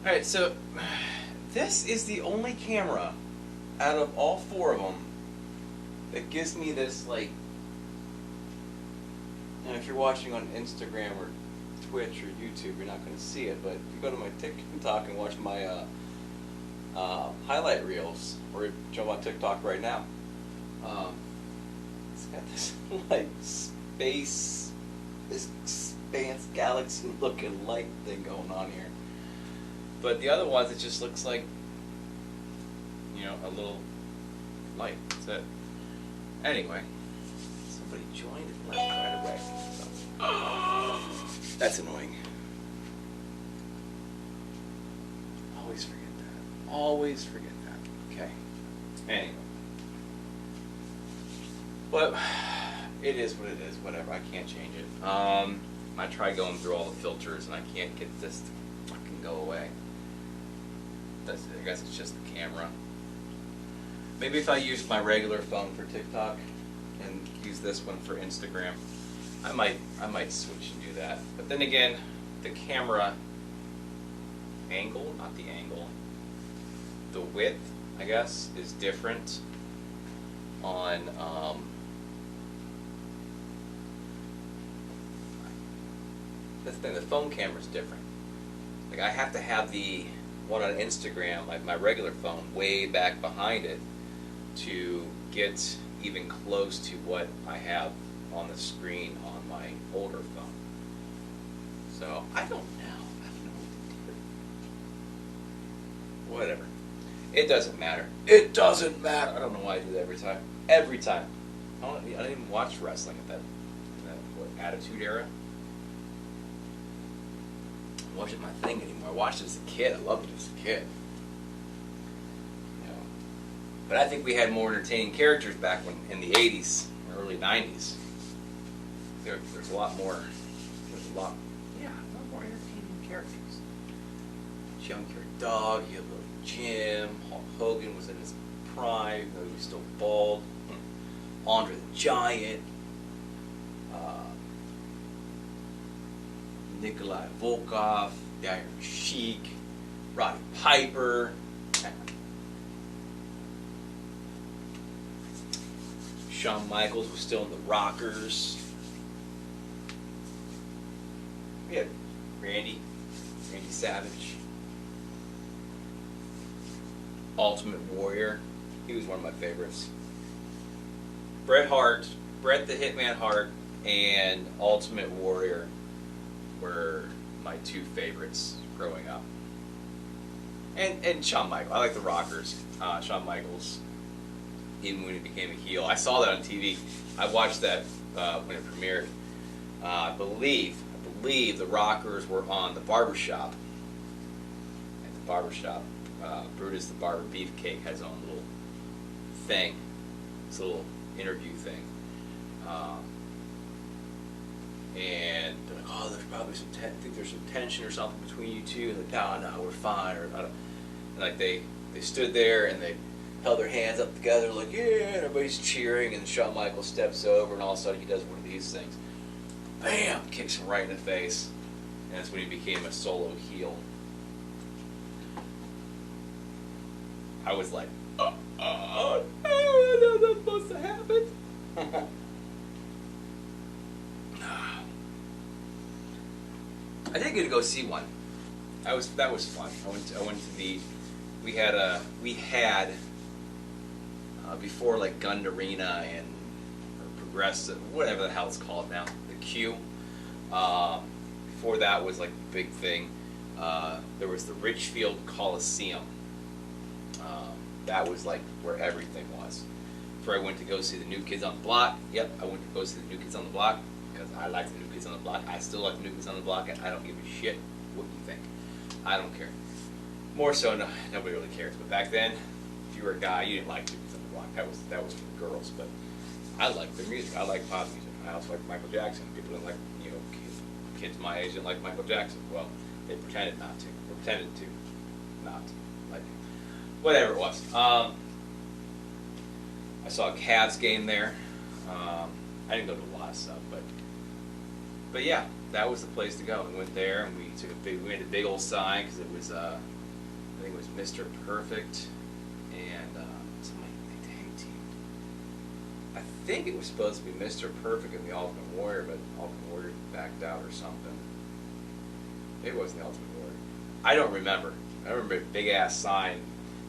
Alright, so this is the only camera out of all four of them that gives me this, like, and if you're watching on Instagram or Twitch or YouTube, you're not going to see it, but if you go to my TikTok and watch my highlight reels, or jump on TikTok right now, it's got this, like, this expanse galaxy looking light thing going on here. But the other ones, it just looks like, you know, a little light. That's it. Anyway, somebody joined and left right away. So, that's annoying. Always forget that. Always forget that. Okay. Anyway. But it is what it is. Whatever. I can't change it. I tried going through all the filters and I can't get this to fucking go away. That's it. I guess it's just the camera. Maybe if I used my regular phone for TikTok and use this one for Instagram, I might switch and do that. But then again, the camera angle, not the angle, the width, I guess, is different on that's the thing, the phone camera is different. Like, I have to have the one on Instagram, like my regular phone, way back behind it to get even close to what I have on the screen on my older phone. So I don't know. Whatever. It doesn't matter. It doesn't matter. I don't know why I do that every time. Every time. I don't even watch wrestling at that what, Attitude Era. I don't watch it my thing anymore. I watched it as a kid. I loved it as a kid. But I think we had more entertaining characters back when in the 80s, early 90s. There's a lot more. There's a lot more entertaining characters. Junkyard Dog, you had Little Jim, Hulk Hogan was in his prime, though he was still bald. Andre the Giant, Nikolai Volkov, the Iron Sheik, Roddy Piper. Shawn Michaels was still in the Rockers. We had Randy Savage. Ultimate Warrior. He was one of my favorites. Bret the Hitman Hart, and Ultimate Warrior were my two favorites growing up. And Shawn Michaels. I like the Rockers. Shawn Michaels, even when he became a heel. I saw that on TV. I watched that when it premiered. I believe the Rockers were on the Barbershop. At the Barbershop, Brutus the Barber Beefcake has his own little thing. It's a little interview thing. And they're like, oh, there's probably I think there's some tension or something between you two. And like, no, we're fine. And like they stood there and they held their hands up together, like, yeah, and everybody's cheering, and Shawn Michaels steps over, and all of a sudden he does one of these things. Bam! Kicks him right in the face. And that's when he became a solo heel. I was like, no, that's not supposed to happen. I did get to go see one. That was fun. I went to the, we had before, like, Gund Arena and Progressive, whatever the hell it's called now, the Q. Before that was like the big thing. There was the Richfield Coliseum. That was like where everything was. Before I went to go see the New Kids on the Block. Yep, I went to go see the New Kids on the Block because I like the New Kids on the Block. I still like the New Kids on the Block, and I don't give a shit what you think. I don't care. More so, no, nobody really cares. But back then, if you were a guy, you didn't like New Kids on the Block. That was for the girls. But I like their music. I like pop music. I also like Michael Jackson. People didn't like, kids my age didn't like Michael Jackson. Well, they pretended not to. Or pretended to not like him. Whatever it was. I saw a Cavs game there. I didn't go to a lot of stuff, but yeah. that was the place to go. We went there and we made a big old sign because it was, I think it was Mr. Perfect and somebody tag team. I think it was supposed to be Mr. Perfect and the Ultimate Warrior, but Ultimate Warrior backed out or something. Maybe it wasn't the Ultimate Warrior. I don't remember. I remember a big ass sign.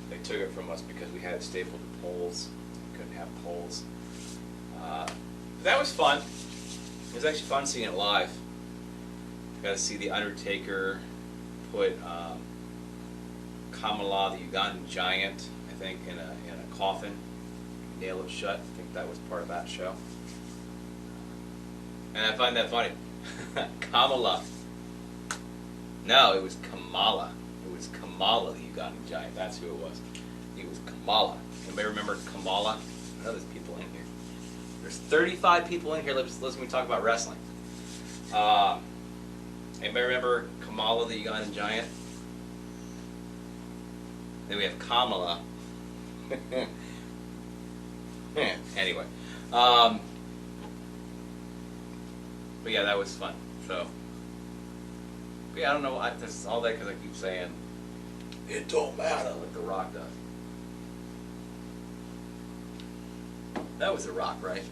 They took it from us because we had it stapled to poles. We couldn't have poles. But that was fun. It was actually fun seeing it live. Got to see the Undertaker put Kamala, the Ugandan giant, I think, in a coffin, nail it shut. I think that was part of that show. And I find that funny. Kamala. No, it was Kamala. It was Kamala, the Ugandan giant. That's who it was. It was Kamala. Anybody remember Kamala? I know there's people in here. There's 35 people in here. Listen to me talk about wrestling. Anybody remember Kamala, the Ugandan giant? Then we have Kamala. Anyway. But yeah, that was fun. So, but yeah, I don't know. This is all that because I keep saying, it don't matter, like The Rock does. That was The Rock, right?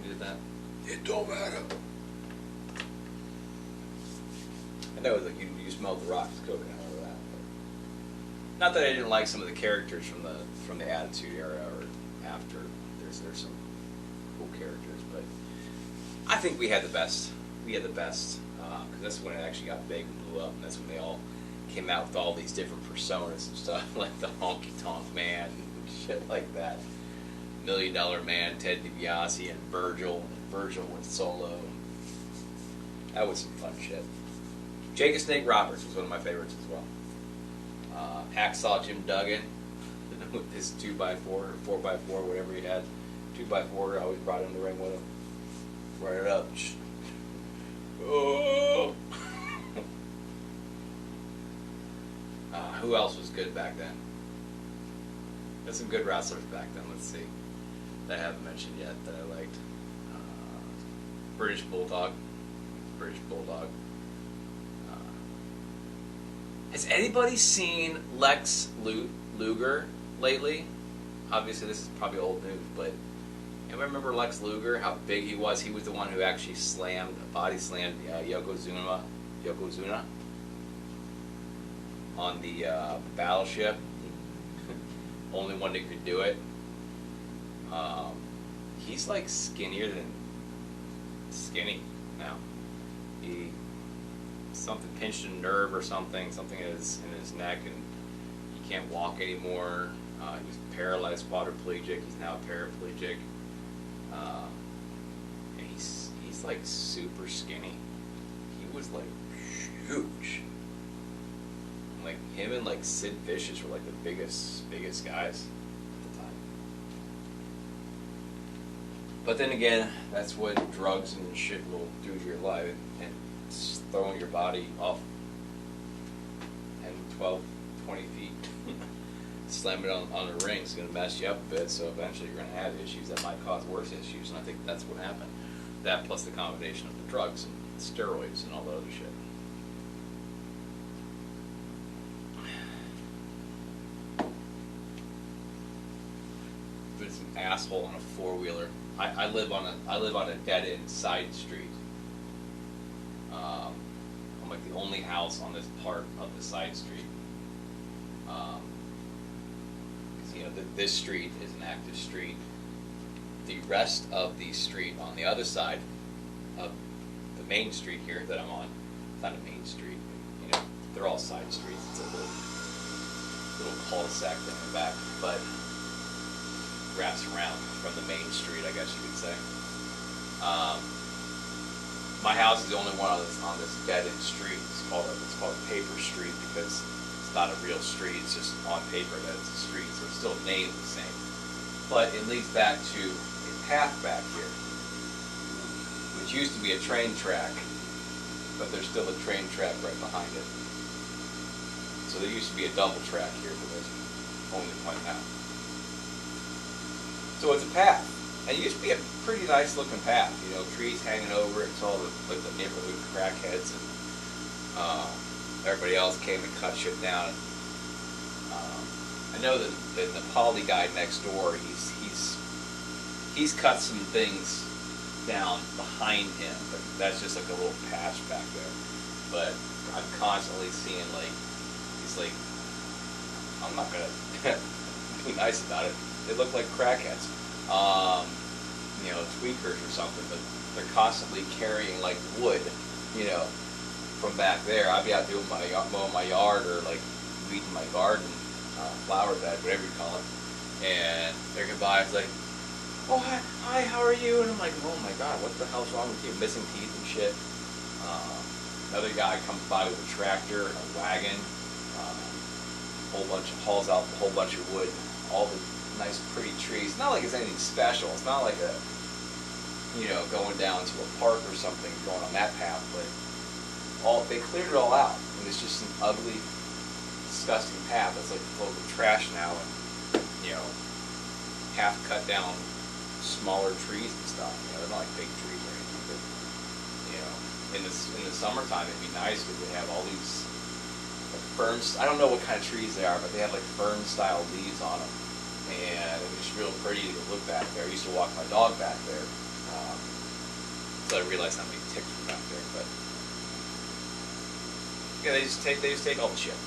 You did that? It don't matter. I know it was like you smelled The Rock's cooking out of that. But not that I didn't like some of the characters from the Attitude Era or after. There's some cool characters, but I think we had the best. We had the best because that's when it actually got big and blew up, and that's when they all came out with all these different personas and stuff, like the Honky Tonk Man and shit like that. $1 Million Man, Ted DiBiase, and Virgil went solo. That was some fun shit. Jake the Snake Roberts was one of my favorites as well. Hacksaw Jim Duggan with his 2x4 or 4x4, whatever he had. 2x4, I always brought him in the ring with him. Run it up. Oh. Who else was good back then? There's some good wrestlers back then. Let's see. That I haven't mentioned yet that I liked. British Bulldog. Has anybody seen Lex Luger lately? Obviously, this is probably old news, but anybody remember Lex Luger? How big he was? He was the one who actually body slammed Yokozuna on the battleship. Only one that could do it. He's like skinnier than skinny now. He something pinched a nerve or something in his neck, and he can't walk anymore. He was paralyzed, quadriplegic. He's now paraplegic. And he's like super skinny. He was like huge. Like him and like Sid Vicious were like the biggest guys at the time. But then again, that's what drugs and shit will do to your life, and it's throwing your body off 10, 12, 20 feet. Slam it on the ring is going to mess you up a bit, so eventually you're going to have issues that might cause worse issues, and I think that's what happened. That plus the combination of the drugs and steroids and all the other shit. But it's an asshole on a four-wheeler. I live on a dead-end side street. I'm like the only house on this part of the side street. You know, this street is an active street. The rest of the street on the other side of the main street here that I'm on, it's not a main street, but, you know, they're all side streets. It's a little cul-de-sac in the back, but wraps around from the main street, I guess you could say. My house is the only one on this dead-end street. It's called a paper street because it's not a real street. It's just on paper that it's a street, so it's still named the same. But it leads back to a path back here, which used to be a train track, but there's still a train track right behind it. So there used to be a double track here, but there's only one now. So it's a path. And it used to be a pretty nice looking path, you know, trees hanging over it. It's all the like the neighborhood crackheads and everybody else came and cut shit down. And, I know that the Nepali guy next door, he's cut some things down behind him, but that's just like a little patch back there. But I'm constantly seeing like he's like, I'm not gonna be nice about it. They look like crackheads, you know, tweakers or something. But they're constantly carrying like wood, you know, from back there. I'd be out doing mowing my yard or like weeding my garden, flower bed, whatever you call it. And they're gonna buy. It's like, oh hi, how are you? And I'm like, oh my god, what the hell's wrong with you? Missing teeth and shit. Another guy comes by with a tractor and a wagon. Hauls out a whole bunch of wood, all the nice pretty trees. Not like it's anything special. It's not like a, you know, going down to a park or something, going on that path. But they cleared it all out, and it's just an ugly, disgusting path that's like full of trash now, and you know, half cut down smaller trees and stuff. You know, they're not like big trees or anything, but you know, in the summertime it'd be nice because they have all these ferns. I don't know what kind of trees they are, but they have like fern-style leaves on them, and it's just real pretty to look back there. I used to walk my dog back there, so I realized how many ticks were back there. But yeah, they just take all the shit.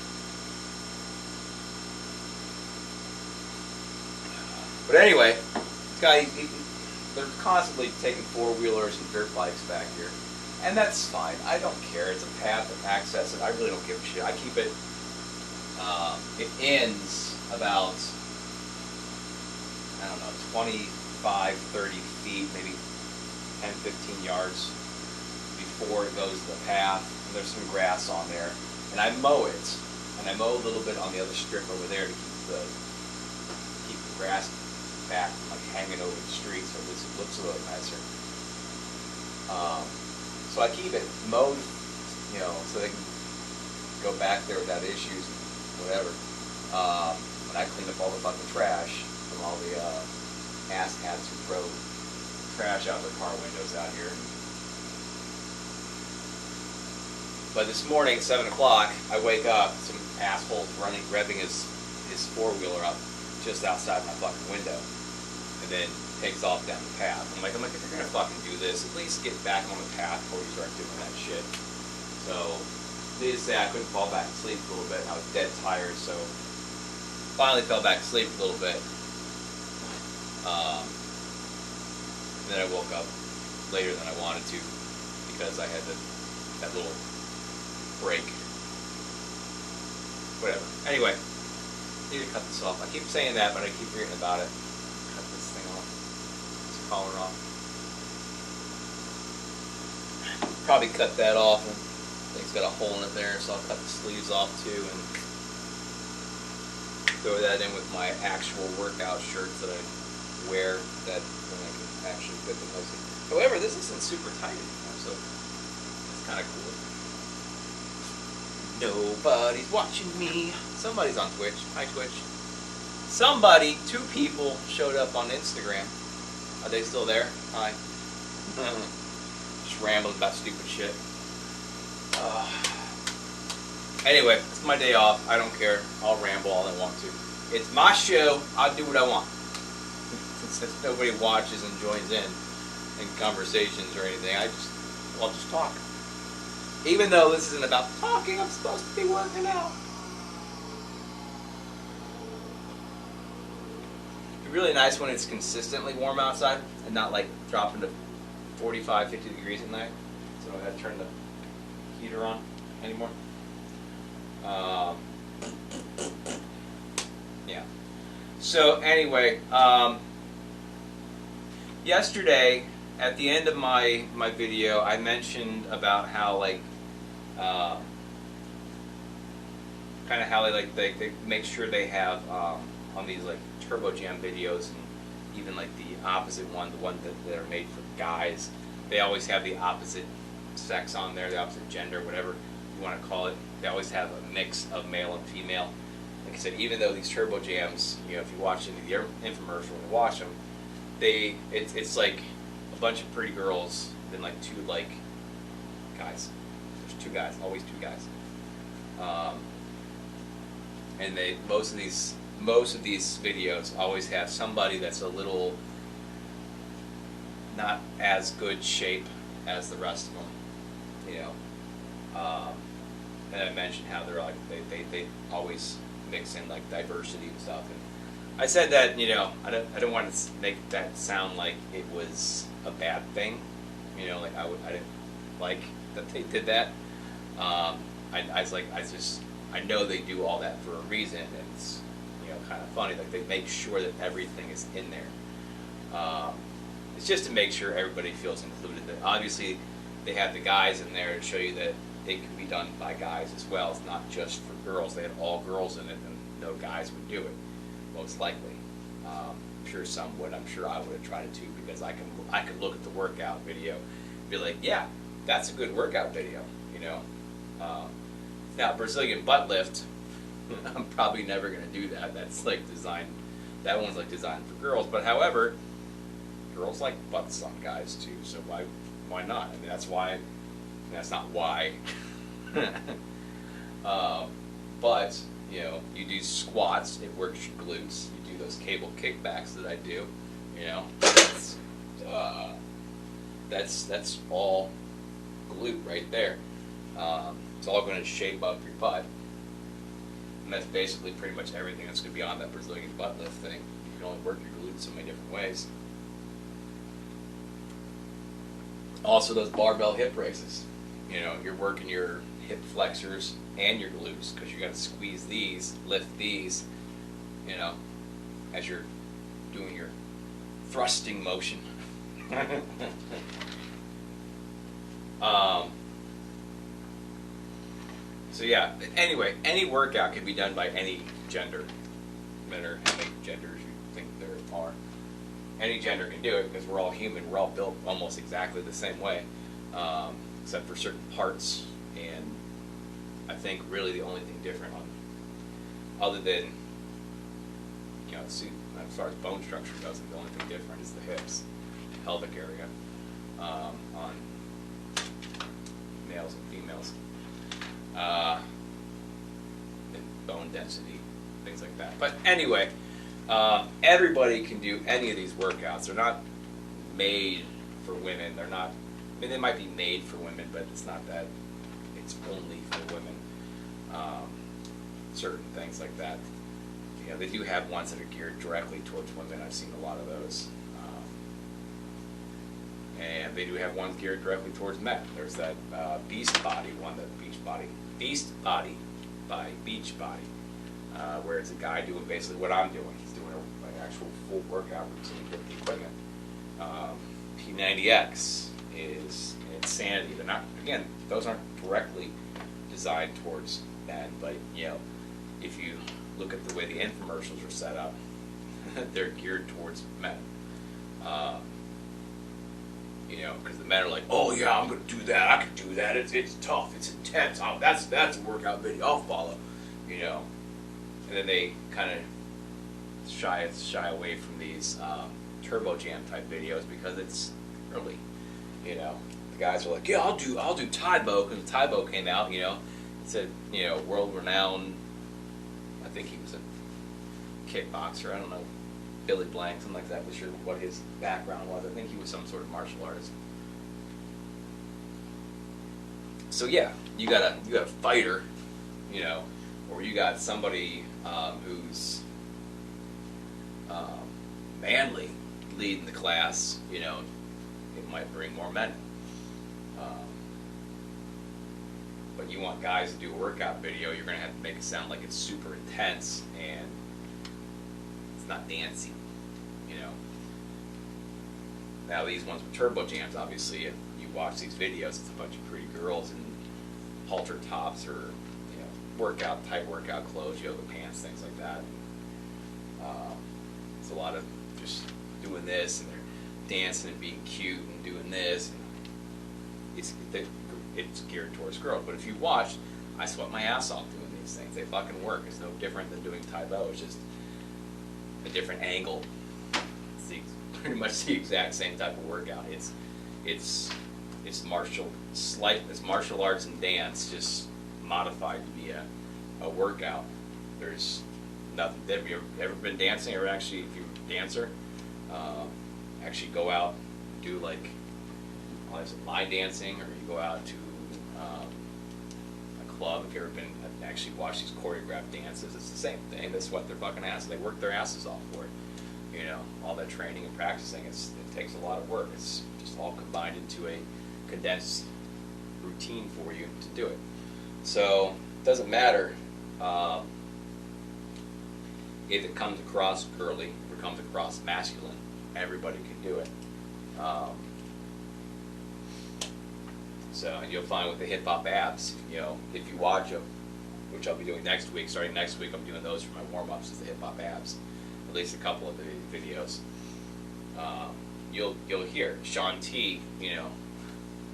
But anyway, this guy, they're constantly taking four-wheelers and dirt bikes back here. And that's fine. I don't care. It's a path and access it. I really don't give a shit. I keep it, it ends about, I don't know, 25, 30 feet, maybe 10, 15 yards before it goes to the path. And there's some grass on there. And I mow it. And I mow a little bit on the other strip over there to keep the grass back from like hanging over the street, so at least it looks a little nicer. So I keep it mowed, you know, so they can go back there without issues and whatever. When I clean up all the fucking trash from all the asshats who throw trash out their car windows out here. But this morning, 7 o'clock, I wake up, some asshole's revving his four-wheeler up just outside my fucking window, and then takes off down the path. I'm like, if you're gonna fucking do this, at least get back on the path before you start doing that shit. So, needless to say, I couldn't fall back to sleep for a little bit. I was dead tired, so finally fell back to sleep a little bit. And then I woke up later than I wanted to because I had that little break. Whatever. Anyway, need to cut this off. I keep saying that, but I keep forgetting about it. Cut this thing off. This collar off. Probably cut that off. And it's got a hole in it there, so I'll cut the sleeves off too and throw that in with my actual workout shirts that I wear. That then I can actually fit them mostly. However, this isn't super tight anymore, so it's kind of cool. Nobody's watching me. Somebody's on Twitch. Hi, Twitch. Somebody, 2 people showed up on Instagram. Are they still there? Hi. Just rambling about stupid shit. Anyway, it's my day off. I don't care. I'll ramble all I want to. It's my show. I'll do what I want. Since nobody watches and joins in conversations or anything, I'll just talk. Even though this isn't about talking, I'm supposed to be working out. It's really nice when it's consistently warm outside and not like dropping to 45, 50 degrees at night. So I don't have to turn the heater on anymore. Yeah. So anyway, yesterday at the end of my video, I mentioned about how like kind of how they make sure they have on these like Turbo Jam videos, and even like the opposite one, the one that are made for guys, they always have the opposite sex on there, the opposite gender, whatever you want to call it. They always have a mix of male and female. Like I said, even though these Turbo Jams, you know, if you watch any of the infomercial and watch them, it's like a bunch of pretty girls and like two like guys. There's two guys, always two guys. And they most of these videos always have somebody that's a little not as good shape as the rest of them, you know. And I mentioned how they're like they always mix in like diversity and stuff. And I said that, you know, I don't want to make that sound like it was a bad thing, you know, like I didn't like that they did that. I was like, I know they do all that for a reason, and it's, you know, kind of funny. Like they make sure that everything is in there. It's just to make sure everybody feels included. That obviously they have the guys in there to show you that it can be done by guys as well. It's not just for girls. They had all girls in it, and no guys would do it, most likely. I'm sure some would. I'm sure I would have tried it too, because I can look at the workout video and be like, yeah, that's a good workout video, you know. Now, Brazilian butt lift, I'm probably never going to do that. That's like designed, that one's like designed for girls. But however, girls like butts on guys too, so why not? I mean, that's not why. But, you know, you do squats, it works your glutes. You do those cable kickbacks that I do, you know, that's all glute right there. It's all going to shape up your butt. And that's basically pretty much everything that's going to be on that Brazilian butt lift thing. You can only work your glutes so many different ways. Also, those barbell hip raises. You know, you're working your hip flexors and your glutes, because you got to squeeze these, lift these, you know, as you're doing your thrusting motion. So yeah, anyway, any workout can be done by any gender, no matter how many genders you think there are. Any gender can do it, because we're all human. We're all built almost exactly the same way, except for certain parts. And I think really the only thing different other than, you know, see, as far as bone structure goes, the only thing different is the hips, pelvic area, on males and females. And bone density, things like that. But anyway, everybody can do any of these workouts. They're not made for women. They're not, I mean, they might be made for women, but it's not that it's only for women. Certain things like that. You know, they do have ones that are geared directly towards women. I've seen a lot of those. And they do have ones geared directly towards men. There's that Beachbody one, Beachbody by Beachbody, where it's a guy doing basically what I'm doing. He's doing an actual full workout routine with the equipment. P90X is insanity. They're not, again, those aren't directly designed towards men, but you know, if you look at the way the infomercials are set up, they're geared towards men. You know, because the men are like, oh yeah, I'm going to do that, I can do that, it's tough, it's intense, that's a workout video I'll follow, you know. And then they kind of shy away from these Turbo Jam type videos, because it's early, you know. The guys are like, yeah, I'll do Taibo, because Taibo came out, you know. It said, you know, world renowned, I think he was a kickboxer, I don't know, Billy Blank, something like that. Was sure what his background was. I think he was some sort of martial artist. So yeah, you got a fighter, you know, or you got somebody who's manly leading the class. You know, it might bring more men. But you want guys to do a workout video, you're going to have to make it sound like it's super intense and it's not dancey, you know. Now these ones with turbo jams, obviously, if you watch these videos, it's a bunch of pretty girls in halter tops or, you know, tight workout clothes, yoga pants, things like that. It's a lot of just doing this, and they're dancing and being cute and doing this. And it's geared towards girls. But if you watch, I sweat my ass off doing these things. They fucking work. It's no different than doing Taibo. It's just a different angle. It's pretty much the exact same type of workout. It's martial arts and dance, just modified to be a workout. There's nothing. Have you ever been dancing, or actually, if you're a dancer, actually go out and do like line dancing, or you go out to a club. If you've ever been actually watch these choreographed dances, it's the same thing. They sweat their fucking ass. They work their asses off for it. You know, all that training and practicing. It takes a lot of work. It's just all combined into a condensed routine for you to do it. So it doesn't matter if it comes across girly, if it comes across masculine. Everybody can do it. So you'll find with the hip hop abs, you know, if you watch them, which I'll be doing next week. Starting next week, I'm doing those for my warm ups, is the hip hop abs. At least a couple of the videos. You'll hear Sean T. You know,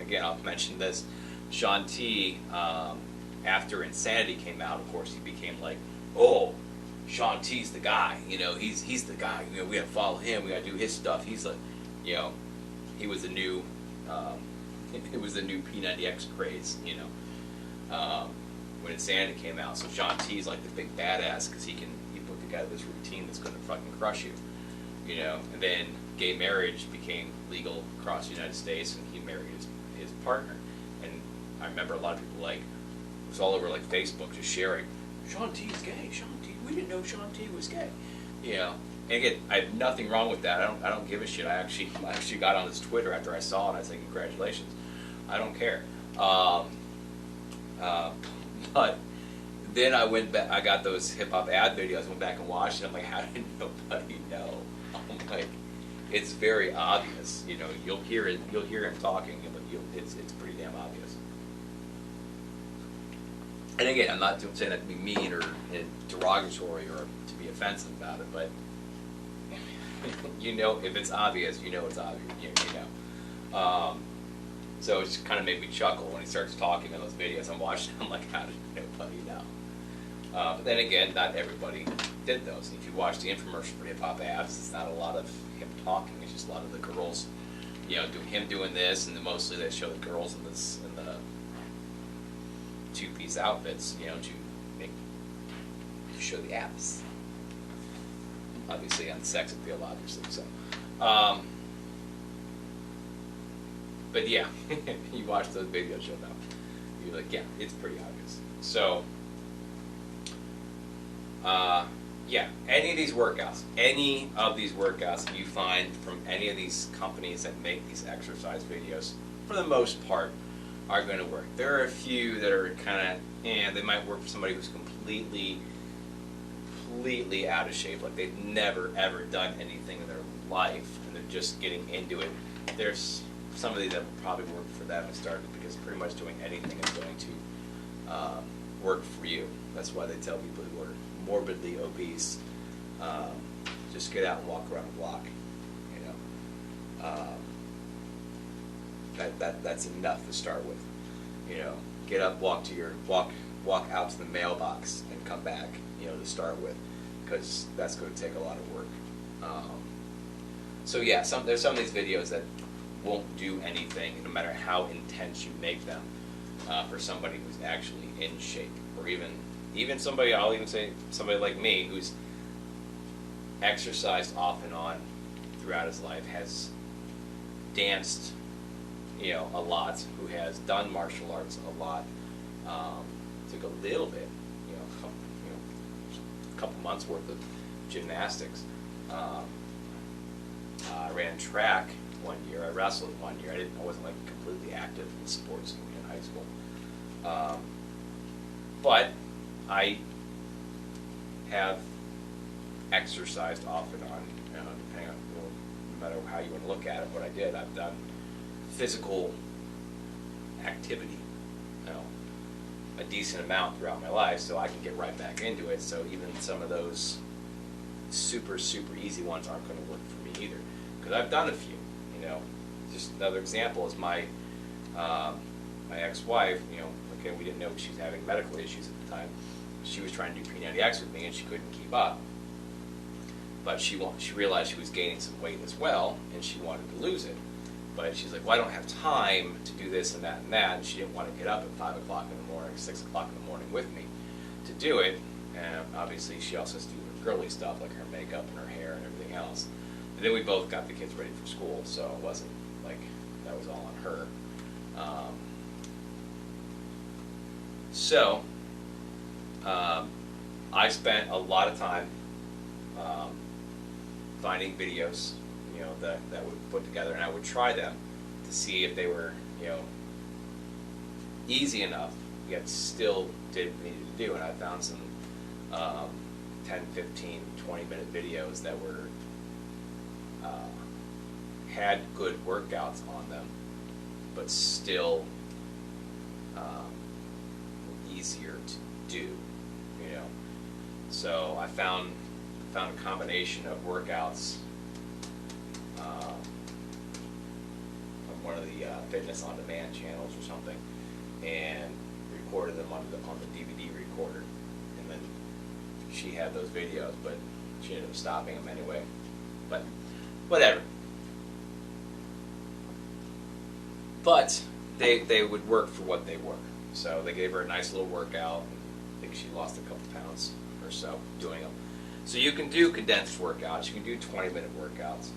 again, I'll mention this. Sean T. After Insanity came out, of course, he became like, oh, Sean T's the guy. You know, he's the guy. You know, we gotta follow him. We gotta do his stuff. He's like, you know, he was the new. It was the new P90X craze. You know, when Insanity came out. So Sean T's like the big badass because he put together this routine that's gonna fucking crush you. You know, and then gay marriage became legal across the United States, and he married his partner. And I remember a lot of people like, it was all over like Facebook just sharing, Sean T's gay, Sean T, we didn't know Sean T was gay. You know, and again, I have nothing wrong with that. I don't give a shit. I actually got on his Twitter after I saw it. I said, congratulations. I don't care. But then I went back. I got those hip hop ad videos. Went back and watched it. I'm like, how did nobody know? I'm like, it's very obvious. You know, you'll hear it. You'll hear him talking, but it's pretty damn obvious. And again, I'm not saying that to be mean or derogatory or to be offensive about it, but you know, if it's obvious, you know it's obvious. You know. So it just kind of made me chuckle when he starts talking in those videos. I'm watching. I'm like, how did nobody know? But then again, not everybody did those. And if you watch the infomercial for hip hop abs, it's not a lot of him talking. It's just a lot of the girls, you know, him doing this, and then mostly they show the girls in the two-piece outfits, you know, to show the abs. Obviously, on the sex appeal, obviously. So, but yeah, you watch those videos, you'll know. You're like, yeah, it's pretty obvious. So. Yeah, any of these workouts that you find from any of these companies that make these exercise videos, for the most part, are going to work. There are a few that are kind of, they might work for somebody who's completely out of shape, like they've never ever done anything in their life, and they're just getting into it. There's some of these that will probably work for them and start, because pretty much doing anything is going to work for you. That's why they tell people who are morbidly obese, just get out and walk around the block. You know, that's enough to start with. You know, get up, walk out to the mailbox and come back. You know, to start with, because that's going to take a lot of work. So yeah, there's some of these videos that won't do anything, no matter how intense you make them, for somebody who's actually in shape, or even somebody, I'll even say somebody like me, who's exercised off and on throughout his life, has danced, you know, a lot, who has done martial arts a lot, took a little bit, a couple months worth of gymnastics. I ran track one year. I wrestled one year. I wasn't like completely active in sports in high school, but I have exercised off and on, depending on, no matter how you want to look at it. What I did, I've done physical activity, a decent amount throughout my life, so I can get right back into it. So even some of those super easy ones aren't going to work for me either, because I've done a few. Just another example is my ex-wife. Okay, we didn't know she was having medical issues at the time. She was trying to do P90X with me, and she couldn't keep up. but she realized she was gaining some weight as well, and she wanted to lose it. But she's like, well, I don't have time to do this and that and that, and she didn't want to get up at 5 o'clock in the morning, 6 o'clock in the morning with me to do it. And obviously she also has to do her girly stuff, like her makeup and her hair and everything else. And then we both got the kids ready for school, so it wasn't like that was all on her. I spent a lot of time finding videos, that would put together, and I would try them to see if they were, easy enough, yet still did what we needed to do. And I found some 10, 15, 20-minute videos that were had good workouts on them, but still easier to do, So I found a combination of workouts from one of the fitness on demand channels or something, and recorded them on the DVD recorder, and then she had those videos, but she ended up stopping them anyway. But whatever. But they would work for what they were. So they gave her a nice little workout. I think she lost a couple pounds or so doing them. So you can do condensed workouts. You can do 20-minute workouts.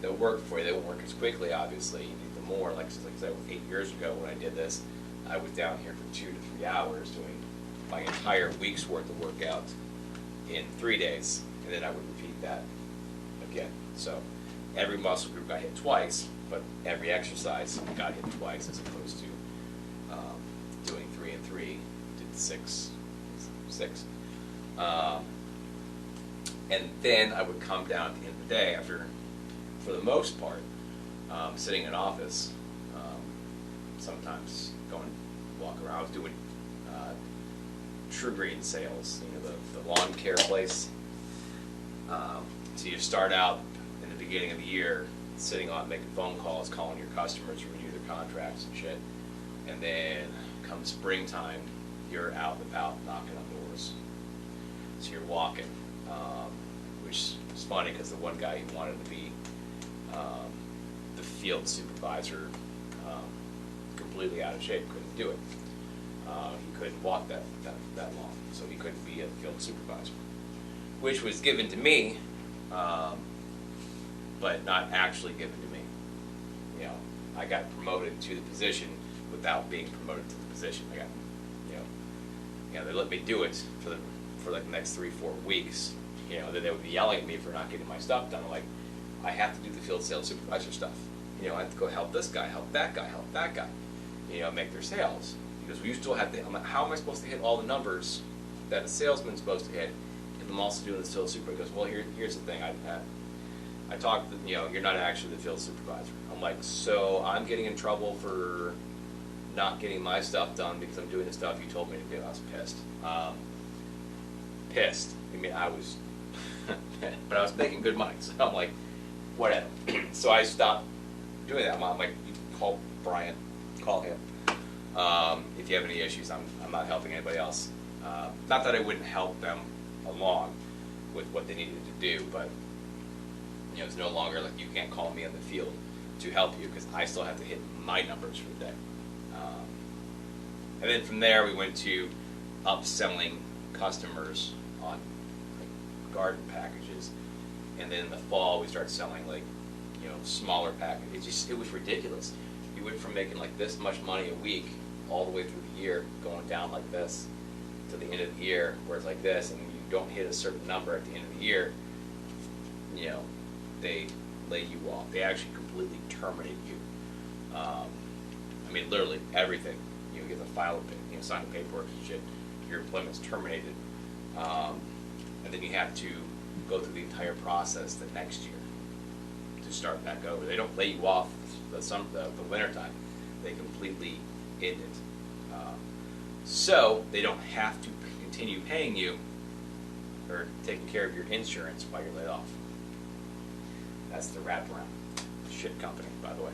They'll work for you. They won't work as quickly, obviously. You need them more. Like I said, 8 years ago when I did this, I was down here for 2 to 3 hours doing my entire week's worth of workouts in 3 days, and then I would repeat that again. So every muscle group got hit twice, but every exercise got hit twice, as opposed to doing 3 and 3, did 6. And then I would come down at the end of the day after, for the most part, sitting in an office, sometimes going walk around. I was doing True Green sales, the lawn care place. So you start out in the beginning of the year sitting on making phone calls, calling your customers to renew their contracts and shit. And then come springtime, you're out and about knocking on doors. So you're walking, which is funny because the one guy who wanted to be the field supervisor, completely out of shape, couldn't do it. He couldn't walk that long, so he couldn't be a field supervisor, which was given to me, but not actually given to me. I got promoted to the position without being promoted to the position. I got, they let me do it for like the next 3-4 weeks. Then they would be yelling at me for not getting my stuff done. I'm like, I have to do the field sales supervisor stuff. I have to go help this guy, help that guy, help that guy. Make their sales. Because you still have to. I'm like, how am I supposed to hit all the numbers that a salesman's supposed to hit if I'm also doing the field supervisor? He goes, well, here's the thing. I talked. You're not actually the field supervisor. I'm like, so I'm getting in trouble for not getting my stuff done because I'm doing the stuff you told me to do. I was pissed. Pissed. I was, but I was making good money, so I'm like, whatever. So I stopped doing that. I'm like, you call Brian, call him. If you have any issues, I'm not helping anybody else. Not that I wouldn't help them along with what they needed to do, but it's no longer like you can't call me in the field to help you because I still have to hit my numbers for the day. And then from there we went to upselling customers on garden packages, and then in the fall we started selling smaller packages. It was ridiculous. You went from making like this much money a week all the way through the year, going down like this to the end of the year where it's like this, and when you don't hit a certain number at the end of the year, they lay you off. They actually completely terminate you. Literally everything. You get the file, sign the paperwork and shit. Your employment's terminated, and then you have to go through the entire process the next year to start back over. They don't lay you off the winter time. They completely end it. So they don't have to continue paying you or taking care of your insurance while you're laid off. That's the wraparound. Shit company, by the way.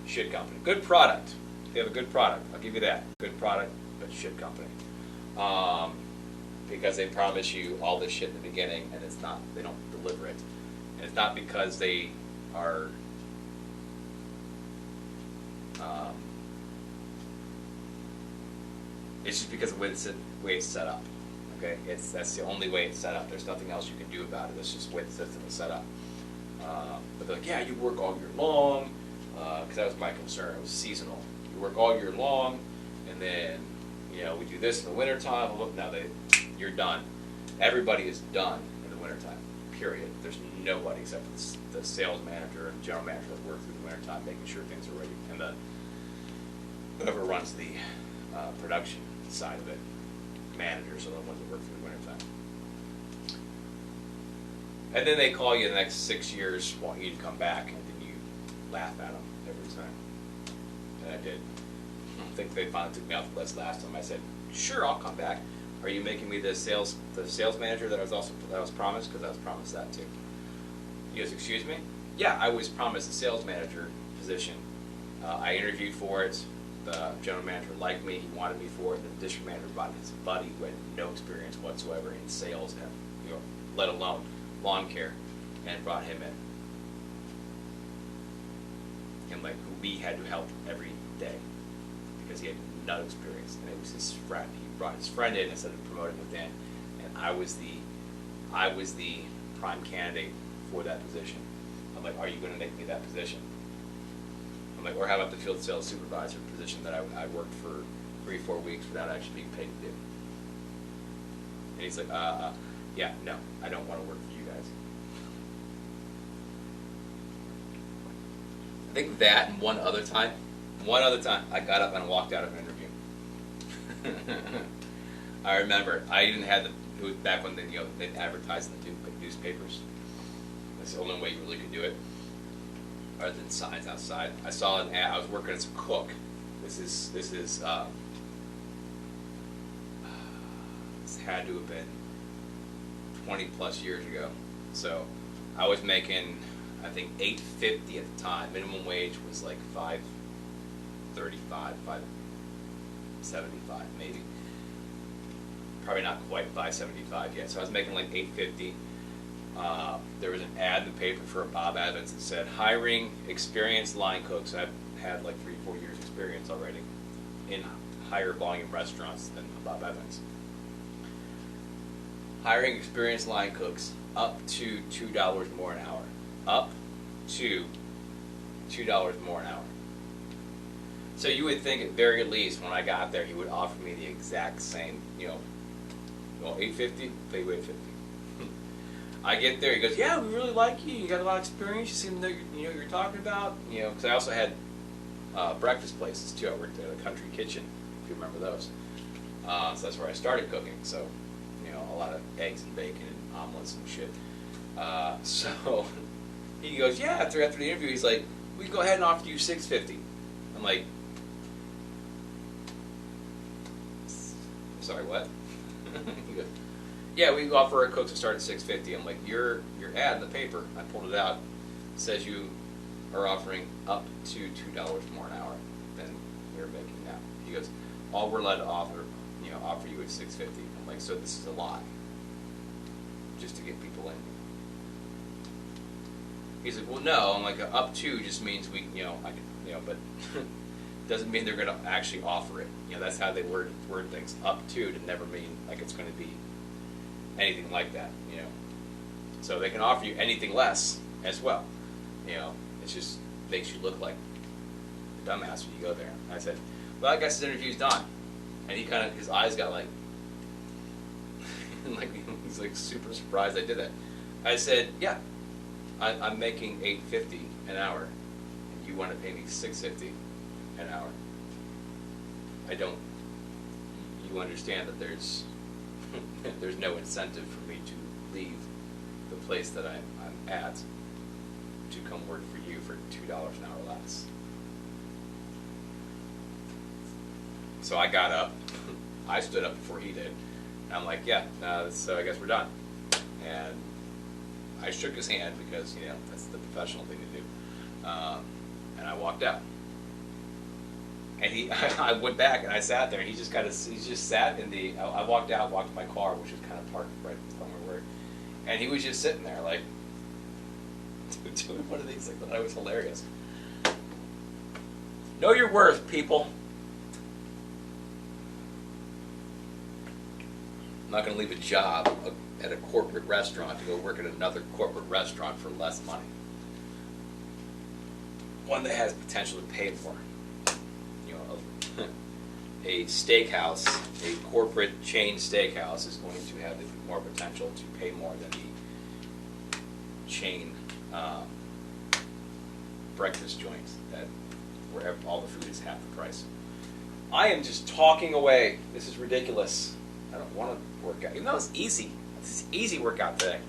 Shit company. Good product. They have a good product. I'll give you that. Good product, but shit company. because they promise you all this shit in the beginning, and it's not. They don't deliver it, and it's not because they are. It's just because of the way it's set up. Okay, that's the only way it's set up. There's nothing else you can do about it. It's just the way the system is set up. But they're like, yeah, you work all year long, because that was my concern. It was seasonal. You work all year long, and then we do this in the wintertime. Look, now you're done. Everybody is done in the wintertime. Period. There's nobody except for the sales manager and general manager that work through the wintertime, making sure things are ready, and then whoever runs the production side of it, managers are the ones that work through the wintertime. And then they call you the next 6 years, want you to come back, and then you laugh at them every time. And I did. I think they finally took me off the list last time. I said, "Sure, I'll come back. Are you making me the sales manager that I was promised? Because I was promised that too." He goes, "Excuse me?" "Yeah, I was promised the sales manager position. I interviewed for it. The general manager liked me. He wanted me for it. The district manager brought his buddy who had no experience whatsoever in sales, and let alone lawn care, and brought him in. And like, who we had to help every day because he had no experience, and it was his friend. He brought his friend in instead of promoting within, and I was the prime candidate for that position. I'm like, "Are you going to make me that position?" I'm like, "Or how about the field sales supervisor position that I worked for 3-4 weeks without actually being paid to do?" And he's like, "Yeah, no, I don't want to work for you guys." I think that and one other time, I got up and walked out of an interview. I remember, I even had it was back when they'd advertised in the newspapers. That's the only way you really could do it, other than signs outside. I saw an ad. I was working as a cook. This had to have been 20 plus years ago. So I was making, I think, $8.50 at the time. Minimum wage was like $5.35, $5.75 maybe. Probably not quite $5.75 yet. So I was making like $8.50. There was an ad in the paper for a Bob Evans that said, "Hiring experienced line cooks." I've had like 3-4 years experience already in higher volume restaurants than Bob Evans. Hiring experienced line cooks up to $2 more an hour. Up to $2 more an hour. So you would think at very least when I got there he would offer me the exact same, $8.50, pay you $8.50. I get there, he goes, "Yeah, we really like you. You got a lot of experience. You seem to know you're talking about." Because I also had breakfast places too. I worked at a country kitchen, if you remember those. So that's where I started cooking. So, a lot of eggs and bacon and omelets and shit. So he goes, "Yeah." After the interview, he's like, "We can go ahead and offer you $6.50." I'm like, "Sorry, what?" He goes, "Yeah, we can offer our cooks to start at $6.50. I'm like, your ad in the paper, I pulled it out, says you are offering up to $2 more an hour than you're making now. He goes, "All we're allowed to offer you is $6.50. I'm like, "So this is a lie, just to get people in." He's like, "Well, no." I'm like, "Up to just means we, but doesn't mean they're going to actually offer it. That's how they word things. Up to never mean like it's going to be anything like that. So they can offer you anything less as well. It just makes you look like a dumbass when you go there." And I said, "Well, I guess his interview's done." And he his eyes got like, he's like super surprised I did that. I said, "Yeah, I'm making $8.50 an hour, and you want to pay me $6.50 an hour. You understand that there's no incentive for me to leave the place that I'm at to come work for you for $2 an hour less." So I got up. I stood up before he did. And I'm like, "Yeah, so I guess we're done." And I shook his hand because, that's the professional thing to do. And I walked out. And I went back and I sat there, and he just sat in the. I walked out, walked to my car, which was kind of parked right in front of where, and he was just sitting there like doing one of these. I thought it was hilarious. Know your worth, people. I'm not going to leave a job at a corporate restaurant to go work at another corporate restaurant for less money. One that has potential to pay more. You know, a steakhouse, a corporate chain steakhouse is going to have more potential to pay more than the chain breakfast joints where all the food is half the price. I am just talking away. This is ridiculous. I don't want to work out. Even though it's easy. It's an easy workout today.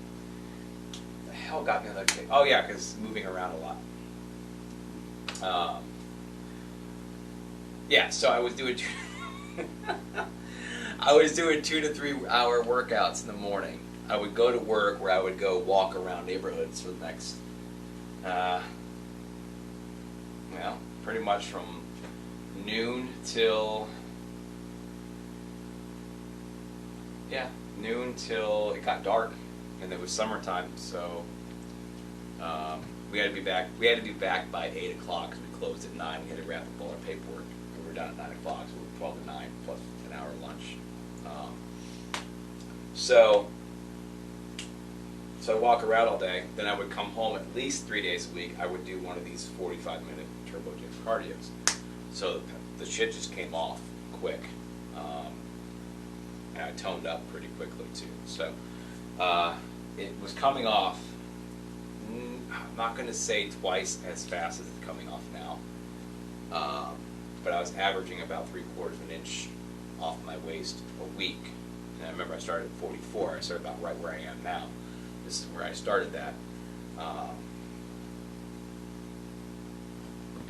The hell got me on that kick? Oh yeah, because moving around a lot. Yeah, so I was doing I was doing 2 to 3 hour workouts in the morning. I would go to work where I would go walk around neighborhoods for the next, pretty much from noon till it got dark, and it was summertime, so we had to be back. We had to be back by 8 o'clock because we closed at 9. We had to wrap up all our paperwork. We were done at 9 o'clock, so we were 12 to 9 plus an hour lunch. So I walk around all day. Then I would come home at least 3 days a week. I would do one of these 45-minute turbo gym cardios. So the shit just came off quick. And I toned up pretty quickly too. So it was coming off, I'm not going to say twice as fast as it's coming off now, but I was averaging about 3/4 of an inch off my waist a week. And I remember I started at 44. I started about right where I am now. This is where I started that.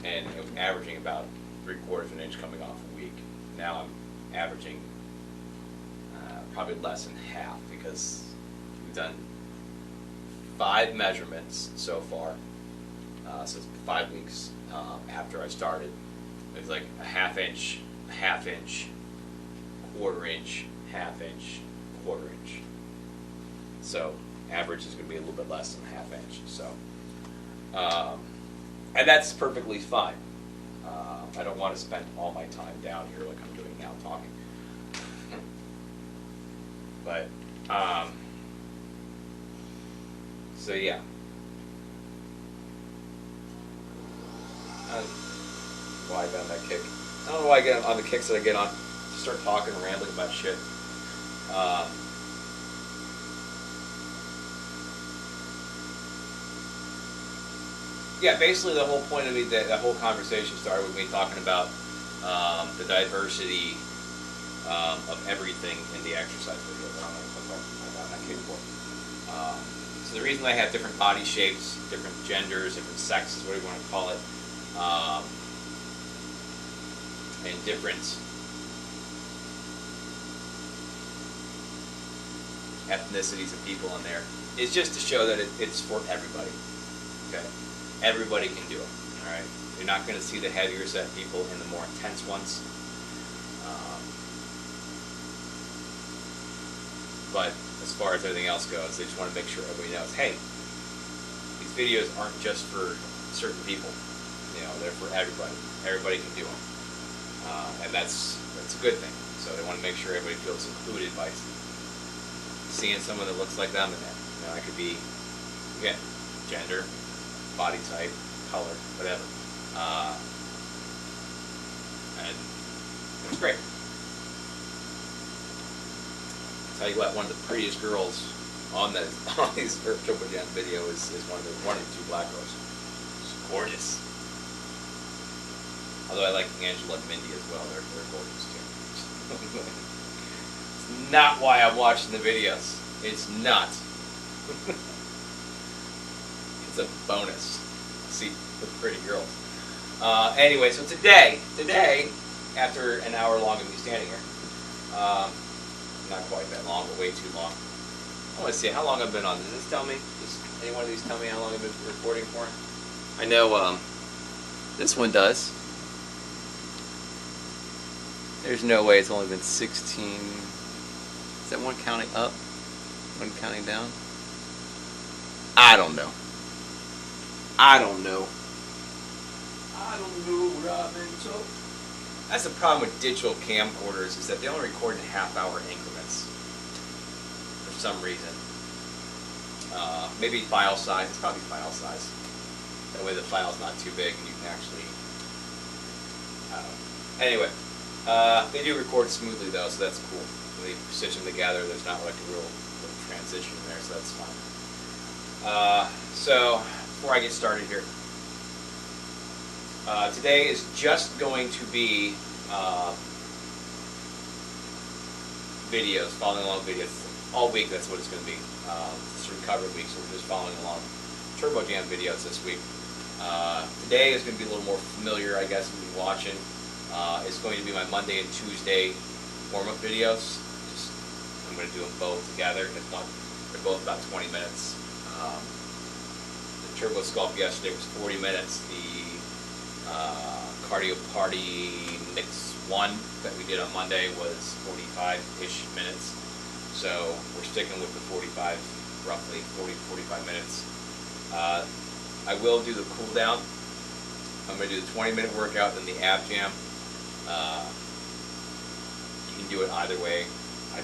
And it was averaging about 3/4 of an inch coming off a week. Now I'm averaging probably less than half, because we've done 5 measurements so far. So it's 5 weeks after I started. It was like a half inch, 1/2 inch, 1/4 inch, 1/2 inch, 1/4 inch. So average is going to be a little bit less than 1/2 inch. So, and that's perfectly fine. I don't want to spend all my time down here like I'm doing now talking. But, so yeah. Why I got on that kick. I don't know why I get on the kicks that I get on. Just start talking and rambling about shit. Yeah, basically the whole point of the whole conversation started with me talking about the diversity of everything in the exercise video that I'm going to put on that kickboard. So the reason I have different body shapes, different genders, different sexes, whatever you want to call it, and different ethnicities of people in there, is just to show that it's for everybody. Okay, everybody can do it. All right, you're not going to see the heavier set people in the more intense ones. But as far as everything else goes, they just want to make sure everybody knows, hey, these videos aren't just for certain people. You know, they're for everybody. Everybody can do them, and that's a good thing. So they want to make sure everybody feels included by seeing someone that looks like them in it. You know, it could be, again, gender, body type, color, whatever, and it's great. Tell you what, one of the prettiest girls on these Turbo Jam video is one of the 2 black girls. She's gorgeous. Although I like Angela and Mindy as well. They're gorgeous too. It's not why I'm watching the videos. It's not. It's a bonus. See the pretty girls. Anyway, so today, after an hour long of me standing here, not quite that long, but way too long. I want to see how long I've been on. Does this tell me? Does any one of these tell me how long I've been recording for? I know this one does. There's no way it's only been 16. Is that one counting up? One counting down? I don't know. I don't know. I don't know what I've been told. That's the problem with digital camcorders, is that they only record in half-hour increments for some reason. Maybe file size. It's probably file size. That way the file's not too big and you can actually. I don't know. Anyway, they do record smoothly though, so that's cool. When they stitch them together, there's not like a real transition there, so that's fine. So before I get started here, today is just going to be videos, following along videos. All week, that's what it's going to be. It's a recovery week, so we're just following along Turbo Jam videos this week. Today is going to be a little more familiar, I guess, if you're watching. It's going to be my Monday and Tuesday warm-up videos. I'm going to do them both together. They're both about 20 minutes. The Turbo Sculpt yesterday was 40 minutes. The Cardio Party Mix 1 that we did on Monday was 45-ish minutes. So we're sticking with the 45, roughly 40-45 minutes. I will do the cool down. I'm going to do the 20-minute workout, then the ab jam. You can do it either way. I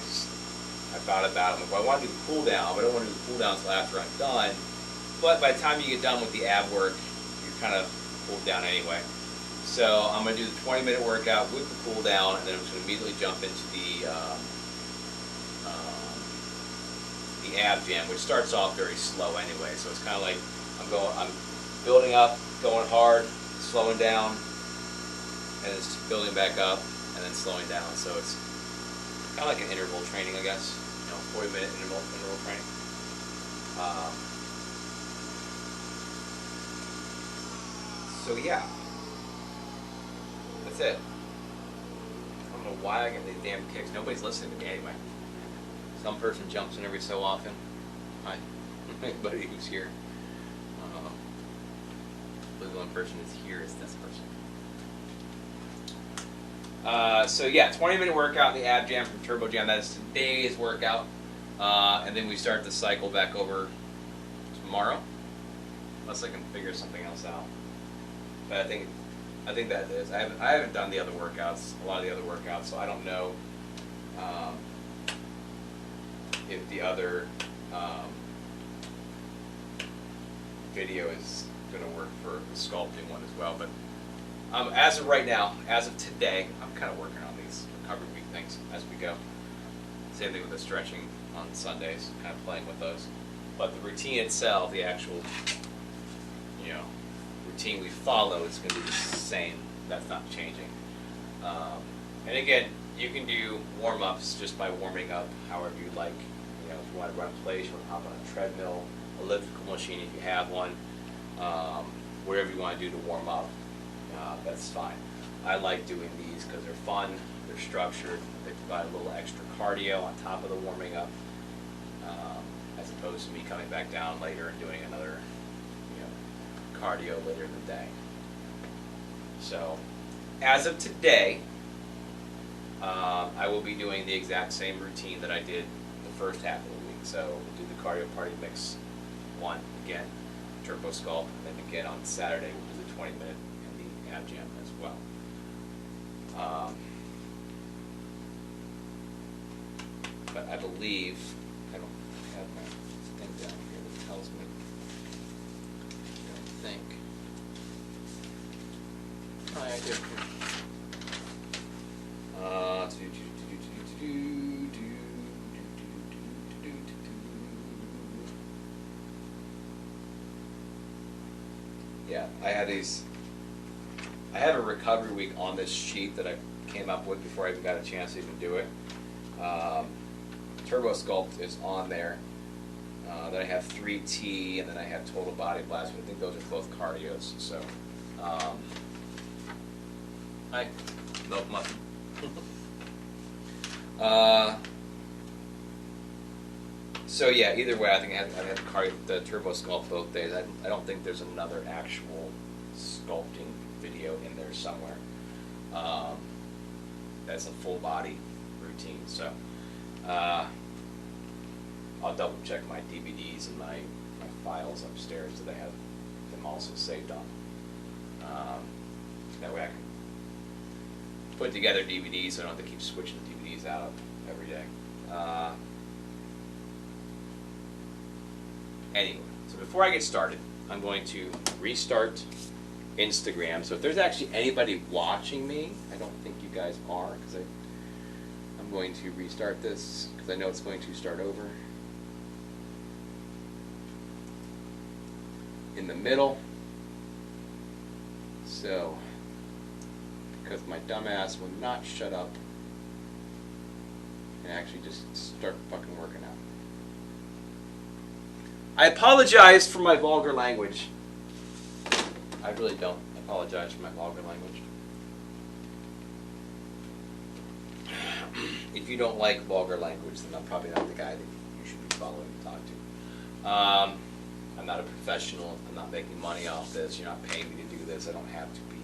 thought about it. Well, I want to do the cool down, but I don't want to do the cool down until after I'm done. But by the time you get done with the ab work, you're kind of cooled down anyway. So I'm going to do the 20-minute workout with the cool down, and then I'm just going to immediately jump into the ab jam, which starts off very slow anyway. So it's kind of like I'm building up, going hard, slowing down, and it's building back up, and then slowing down. So it's kind of like an interval training, I guess. 40-minute interval training. So yeah, that's it. I don't know why I get these damn kicks. Nobody's listening to me anyway. Some person jumps in every so often. Hi, anybody who's here. The one person is here is this person. So yeah, 20-minute workout in the ab jam from Turbo Jam. That is today's workout, and then we start the cycle back over tomorrow, unless I can figure something else out. But I think that is. I haven't done the other workouts, a lot of the other workouts, so I don't know if the other video is going to work for the sculpting one as well. But as of right now, as of today, I'm kind of working on these recovery week things as we go. Same thing with the stretching on Sundays, kind of playing with those. But the routine itself, the actual, routine we follow is going to be the same. That's not changing. And again, you can do warm-ups just by warming up however you like. If you want to run in place, you want to hop on a treadmill, elliptical machine if you have one, whatever you want to do to warm up, that's fine. I like doing these because they're fun, they're structured, they provide a little extra cardio on top of the warming up, as opposed to me coming back down later and doing another cardio later in the day. So, as of today, I will be doing the exact same routine that I did the first half of the week. So, we'll do the Cardio Party Mix 1 again, Turbo Sculpt, and then again on Saturday we'll do the 20-minute and the ab jam as well. But I believe, I don't have my thing down here that tells me. I think. Oh, yeah, I do. Yeah, I have a recovery week on this sheet that I came up with before I even got a chance to even do it. Turbo Sculpt is on there. Then I have 3T, and then I have Total Body Blast. But I think those are both cardios. So, hi, milk muffin. So yeah, either way, I think I have the Turbo Sculpt both days. I don't think there's another actual sculpting video in there somewhere. that's a full body routine. So I'll double check my DVDs and my files upstairs that I have them also saved on. That way I can put together DVDs so I don't have to keep switching DVDs out every day. Anyway, so before I get started, I'm going to restart Instagram. So if there's actually anybody watching me, I don't think you guys are, because I'm going to restart this because I know it's going to start over. In the middle. So, because my dumbass will not shut up and actually just start fucking working out. I apologize for my vulgar language. I really don't apologize for my vulgar language. If you don't like vulgar language, then I'm probably not the guy that you should be following and talk to. I'm not a professional. I'm not making money off this. You're not paying me to do this. I don't have to be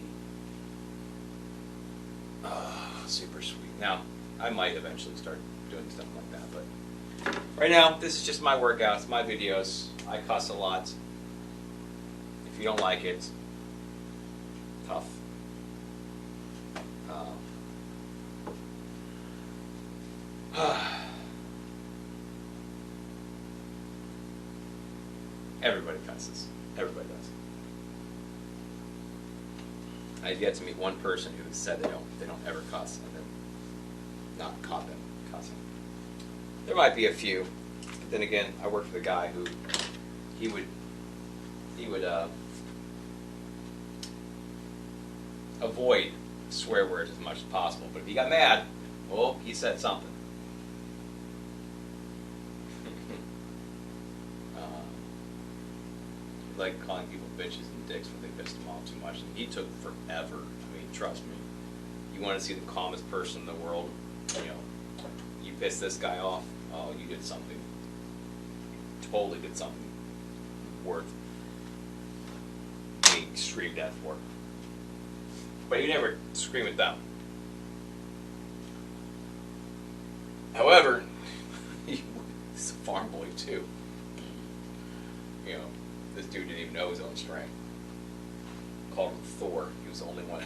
super sweet. Now, I might eventually start doing stuff like that, but right now, this is just my workouts, my videos. I cuss a lot. If you don't like it, tough. Everybody cusses. Everybody does. I've yet to meet one person who said they don't ever cuss and then not caught them cussing. There might be a few, but then again, I worked with a guy who he would avoid swear words as much as possible. But if he got mad, well, he said something. Like calling people bitches and dicks when they pissed him off too much, and he took forever. I mean, trust me. You want to see the calmest person in the world? You know, you pissed this guy off. Oh, you did something. Totally did something worth being screamed at for. But you never scream at them. However, he's a farm boy too. You know. This dude didn't even know his own strength. Called him Thor. He was the only one.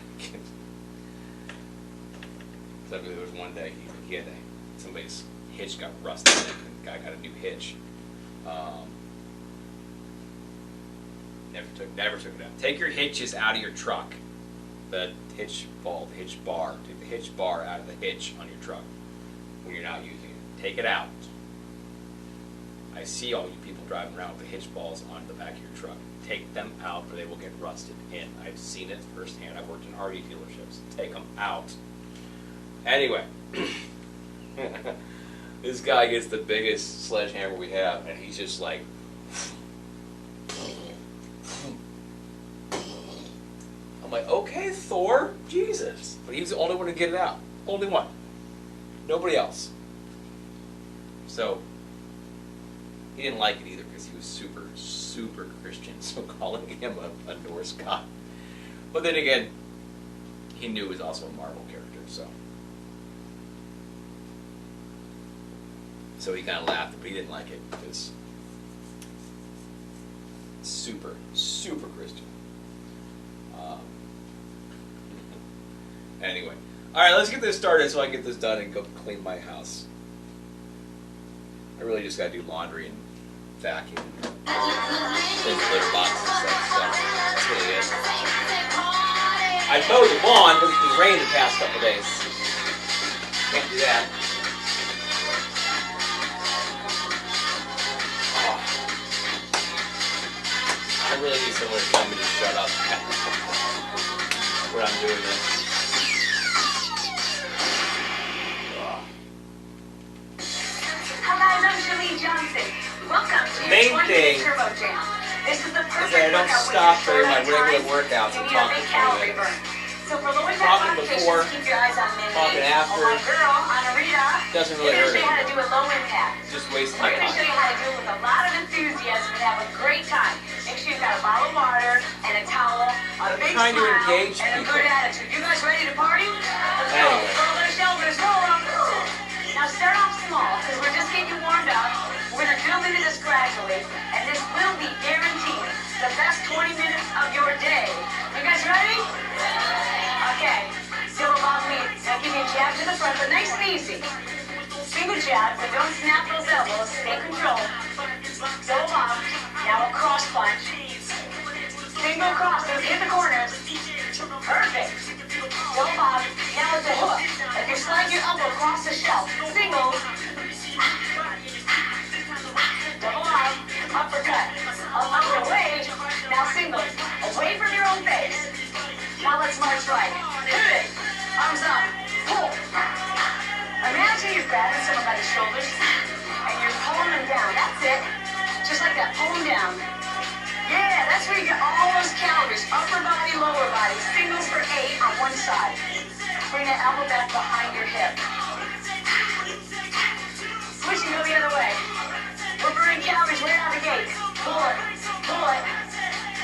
So there was one day he had somebody's hitch got rusted in it, and the guy got a new hitch. Never took it out. Take your hitches out of your truck. The hitch ball, the hitch bar. Take the hitch bar out of the hitch on your truck when you're not using it. Take it out. I see all you people driving around with the hitch balls on the back of your truck. Take them out or they will get rusted in. I've seen it firsthand. I've worked in RV dealerships. Take them out. Anyway, this guy gets the biggest sledgehammer we have, and he's just like, I'm like, okay, Thor, Jesus. But he was the only one to get it out. Only one. Nobody else. So, he didn't like it either because he was super, super Christian, so calling him a Norse god. But then again, he knew he was also a Marvel character, so he kind of laughed, but he didn't like it because super, super Christian. Anyway, all right, let's get this started so I can get this done and go clean my house. I really just got to do laundry and vacuum and litter boxes and stuff, so that's really it. I mowed the lawn, but it's been raining the past couple of days. Can't do that. Oh. I really need someone to tell me to shut up when I'm doing this. Main thing is that I don't stop during my regular workouts and talk before you. Talking before, talking after, doesn't really hurt it. Just wasting my time. We're going to show you how to do it with a lot of enthusiasm and have a great time. Make sure you've got a bottle of water and a towel, a big smile, and a good attitude. You guys ready to party? Let's go. shoulders, roll them. Now start off small, because we're just getting you warmed up. We're going to build into this gradually, and this will be guaranteed the best 20 minutes of your day. You guys ready? Okay. Double bob lead. Now give me a jab to the front, but nice and easy. Single jab, but don't snap those elbows. Stay controlled. Double bob. Now a cross punch. Single cross. Don't hit the corners. Perfect. Double bob. Now it's a hook. If you slide your elbow across the shelf, single. Double bob. Uppercut. Up and away. Now single. Away from your own face. Now let's march right. Pivot. Arms up. Pull. Imagine you're grabbing someone by the shoulders and you're pulling them down. That's it. Just like that. Pull them down. Yeah, that's where you get all those calories. Upper body, lower body. Singles for 8 on one side. Bring that elbow back behind your hip. Switch and go the other way. We're burning calories right out of the gate. Pull it. Pull it.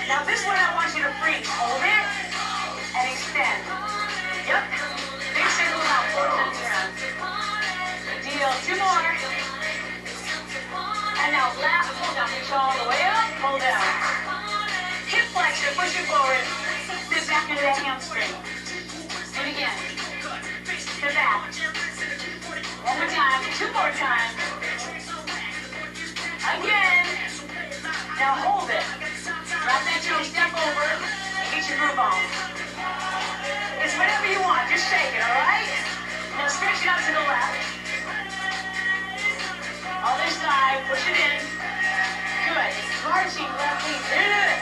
Now this one I want you to freeze. Hold it and extend. Yep. Big circle about 4 times around. Deal. 2 more. And now last pull down. Reach all the way up. Pull down. Hip flexor. Push it forward. Sit back into that hamstring. Do it again. Sit back. One more time. 2 more times. Again. Now hold it. Drop that toe. Step over. And get your groove on. It's whatever you want. Just shake it, all right? Now stretch it out to the left. Other side. Push it in. Good. Marching left knee. Good.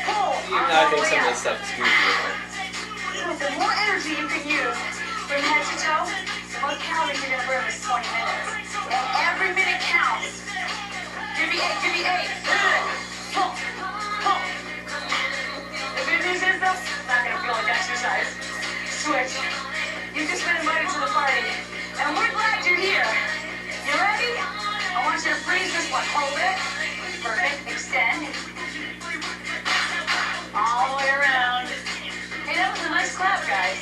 Pull. I think some of this stuff is easier. The more energy you can use from head to toe, the more calories you're going to burn in 20 minutes. And every minute counts. Give me 8. Give me 8. Good. Pull. Pull. The good news is, though, it's not going to feel like exercise. Switch. You've just been invited to the party. And we're glad you're here. You ready? I want you to freeze this one. Hold it. Perfect. Extend. All the way around. Hey, that was a nice clap, guys.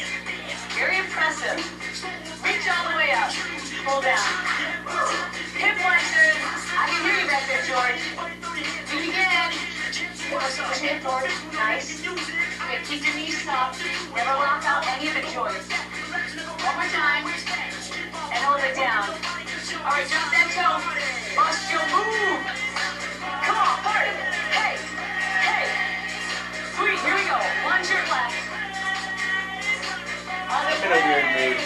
Very impressive. Reach all the way up. Pull down. Hip flexors. I can hear you back there, George. Do it again. Push your hip forward. Nice. Okay, keep your knees soft. Never lock out any of the joints. One more time. And hold it down. All right, drop that toe. Bust your move. Come on, party. Hey. Hey. Sweet, here we go. Lunge your left. Other In a weird way. mood.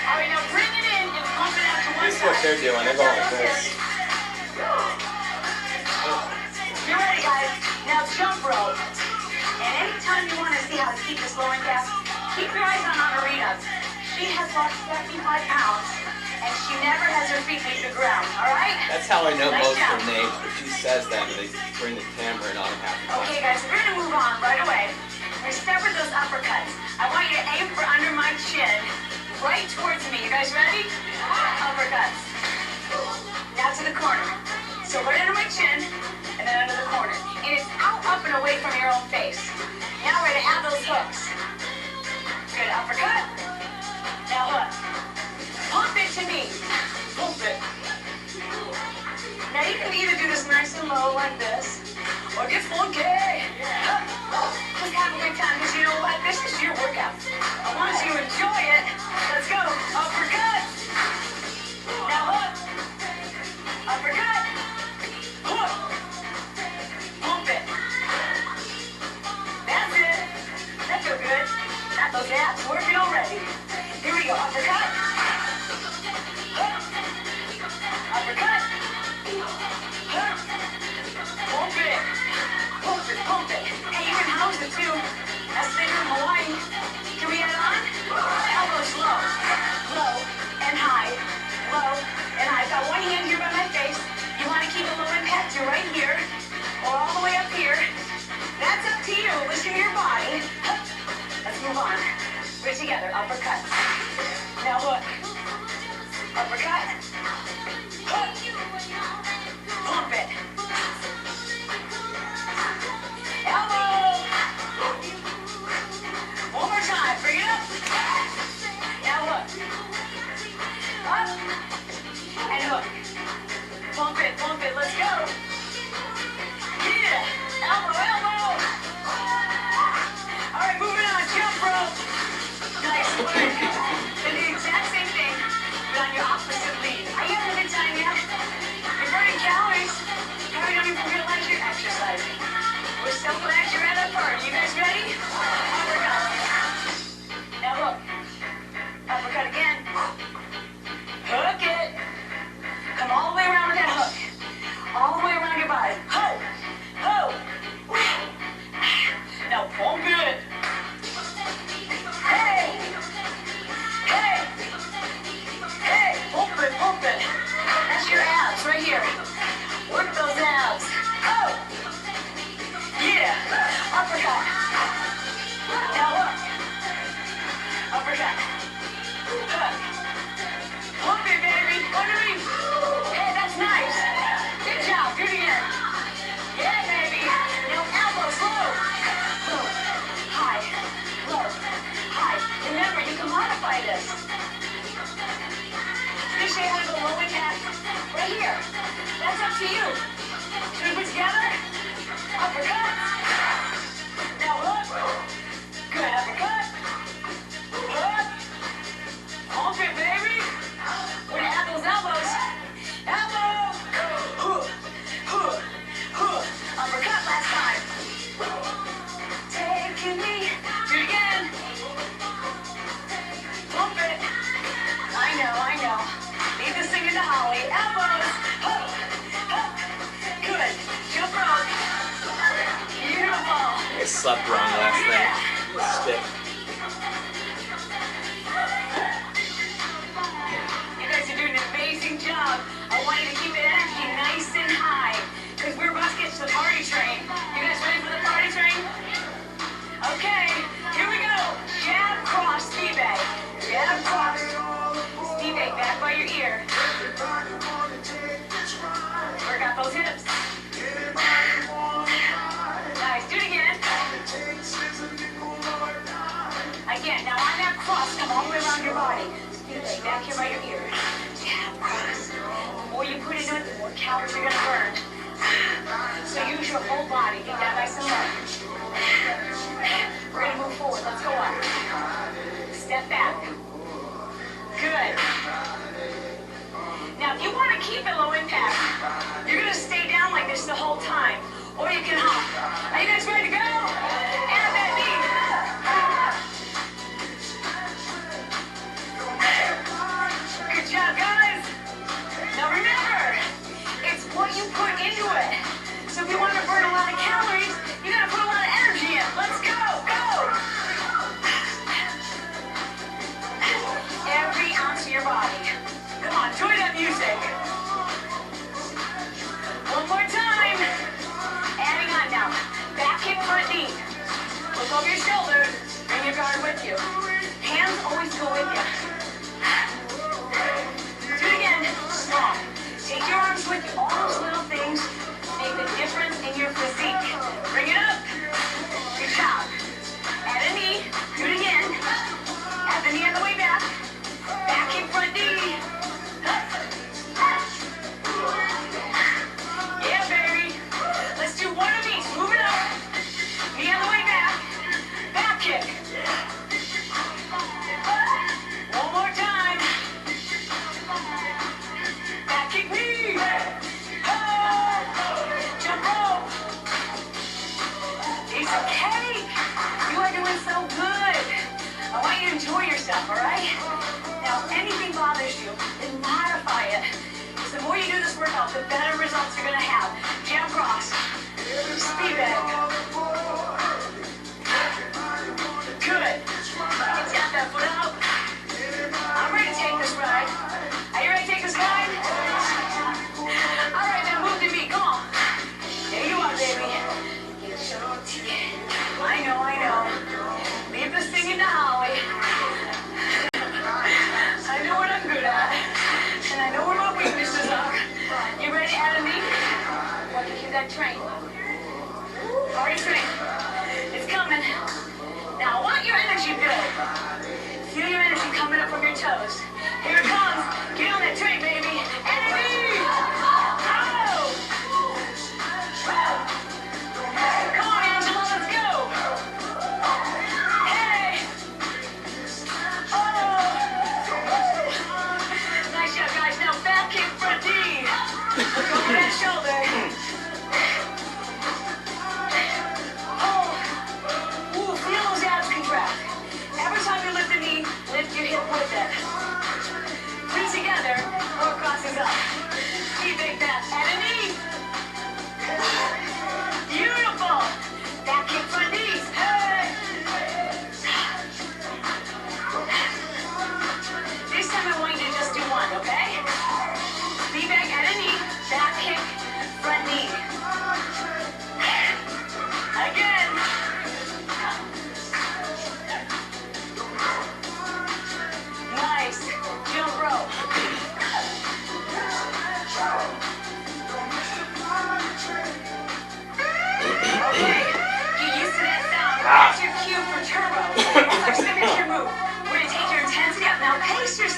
All right, now bring it in and pump it out to one This is side. what they're doing. They're going like this. You ready, guys? Now jump rope. And anytime you want to see how to keep this low in gas, keep your eyes on Amarita. She has lost 75 pounds, and she never has her feet leave the ground, all right? That's how I know Nice most of job. her names, but she says them and they bring the camera in on half the time. Okay, guys, we're going to move on right away. We're start with those uppercuts. I want you to aim for under my chin, right towards me. You guys ready? Uppercuts. Now to the corner. So right under my chin, and then under the corner. And it's out, up, and away from your own face. Now we're going to add those hooks. Good, uppercut. Now hook. Pump it to me. Pump it. Now you can either do this nice and low like this, or get funky. Just have a good time, because you know what? This is your workout. I want you to enjoy it. Let's go. Uppercut. Now hook. Uppercut. Hook. Pump it. That's it. That feels good. Got those abs working already. Here we go. Uppercut. Hook. Uppercut. Hook. Pump it. Pump it. Pump it. Hey, you can house it too. That's bigger in Hawaii. Can we add on? Elbows low. Low and high. Low and high. Got one hand here by my face. You want to keep a low impact? You're right here. Or all the way up here. That's up to you. Listen to your body. Let's move on. We're together. Uppercut. Now hook. Uppercut. Hook. Pump it. Elbow. One more time. Bring it up. And hook. Pump it, let's go. Yeah, elbow, elbow. All right, moving on, jump rope. Nice work. And the exact same thing, but on your opposite lead. Are you having a good time yet? You're burning calories. Probably don't even realize you're exercising. We're so glad you're at a party. You guys ready? Uppercut. Now hook. Uppercut again. Hook it. Come all the way around with that hook. All the way around your body. Ho! Ho! Now pump it. Hey! Hey! Hey! Pump it. That's your abs right here. Work those abs. Oh! Yeah! Uppercut. Now hook. Uppercut. Hook. Pump it, baby. Underneath. Hey, that's nice. Good job. Do it again. Yeah, baby. Now elbows low. Low. High. Low. High. Remember, you can modify this. You show you how to go low impact right here. That's up to you. Should we put together? Uppercut. Now hook. Good. Uppercut. Hook. Pump it, baby. We're gonna add those elbows. Elbow. Hook. Hook. Hook. Uppercut last time. Taking me. Do it again. Pump it. I know. Leave this thing in the holly. Elbows. Hook. Hook. Good. Jump rope. Beautiful. I slept wrong last night. Stick. You guys are doing an amazing job. I want you to keep the energy nice and high because we're about to get to the party train. You guys ready for the party train? Okay, here we go. Jab, cross, speed bag. Jab, cross, speed bag back by your ear. Work out those hips. Nice, do it again. Again, now on that cross, come all the way around your body. Speed bag back here by your ear. Jab, cross. The more you put into it, the more calories you're gonna burn. So use your whole body. Get that nice and low. We're gonna move forward. Let's go up. Step back. Good. Now, if you want to keep it low impact, you're gonna stay down like this the whole time, or you can hop. Are you guys ready to go? And that knee. Good job, guys. Now remember, it's what you put into it. So if you want to burn a lot of calories, you gotta put a lot of energy in. Let's go, go! Every ounce of your body. Come on, join that music. One more time. Adding on now. Back hip, front knee. Look over your shoulder. Bring your guard with you. Hands always go with you. Do it again. Strong. Take your arms with you. All those little things make the difference in your physique. Bring it up. Good job. Add a knee. Do it again. Add the knee on the way back. Back hip, front knee. Yeah, baby. Let's do one of each. Move it up. Knee on the way back. Back kick. One more time. Back kick knee. Jump rope. Piece of cake. You are doing so good. I want you to enjoy yourself, all right? Now, if anything bothers you, then modify it. Because the more you do this workout, the better results you're going to have. Jab cross. Speed bag. Good. Tap that foot out. I'm ready to take this ride. Are you ready to take this ride? All right, now move to me. Come on. There you are, baby. I know. Leave this thing in the holly. I know what I'm good at. And I know where my weaknesses are. You ready to add a knee? Want to cue that train? Party train. It's coming. Now I want your energy build. Feel your energy coming up from your toes. Here it comes. Get on that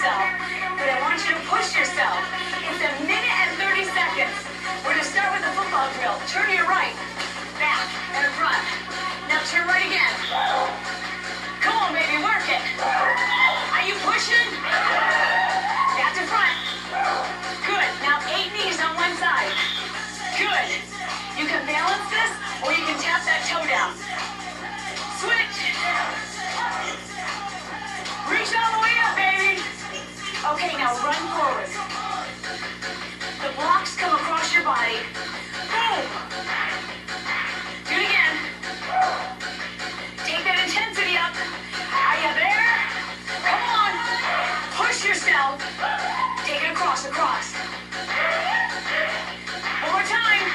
yourself, but I want you to push yourself. It's a minute and 30 seconds. We're going to start with a football drill. Turn to your right, back, and front. Now turn right again. Come on, baby, work it. Are you pushing? Back to front. Good. Now 8 knees on one side. Good. You can balance this, or you can tap that toe down. Switch. Reach all the way up, baby. Okay, now run forward. The blocks come across your body. Boom. Do it again. Take that intensity up. Are you there? Come on. Push yourself. Take it across. One more time.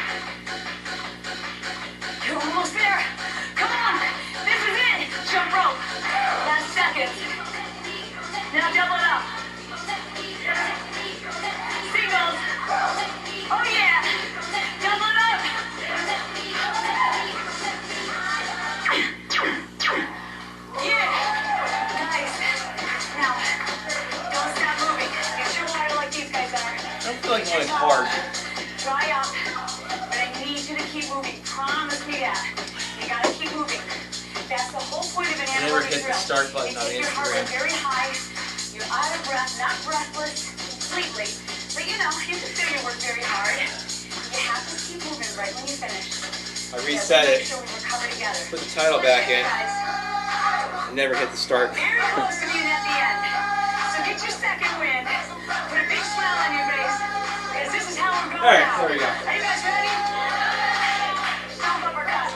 You're almost there. Come on. This is it. Jump rope. Last second. Now double it up. Singles. Oh yeah. Double it up. Yeah. Nice. Now, don't stop moving. Get your water like these guys are. I don't feel like going hard. Dry up. But I need you to keep moving. Promise me that. You gotta keep moving. That's the whole point of an Never anaerobic hit the drill. start button on Your heart rate Instagram. very high. You're out of breath, not breathless completely. But you know, you can feel you work very hard. You have to keep moving right when you finish. I reset Make it. sure we recover together. Put the title back in. Guys, Never hit the start. very close to being at the end. So get your second win. Put a big smile on your face. Because this is how we're going Alright, now. there we go. Are you guys ready? Stomp uppercut.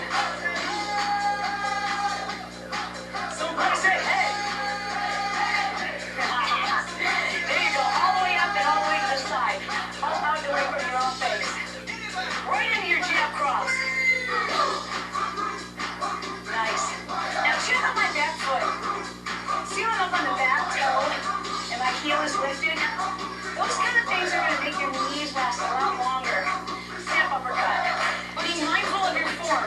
Somebody say, hey. There you go. All the way up and all the way to the side. All out and away from your own face. Right into your jab cross. Nice. Now check out my back foot. See when I'm up on the back toe and my heel is lifted? Those kind of things are going to make your knees last a lot longer. Step uppercut. Be mindful of your form.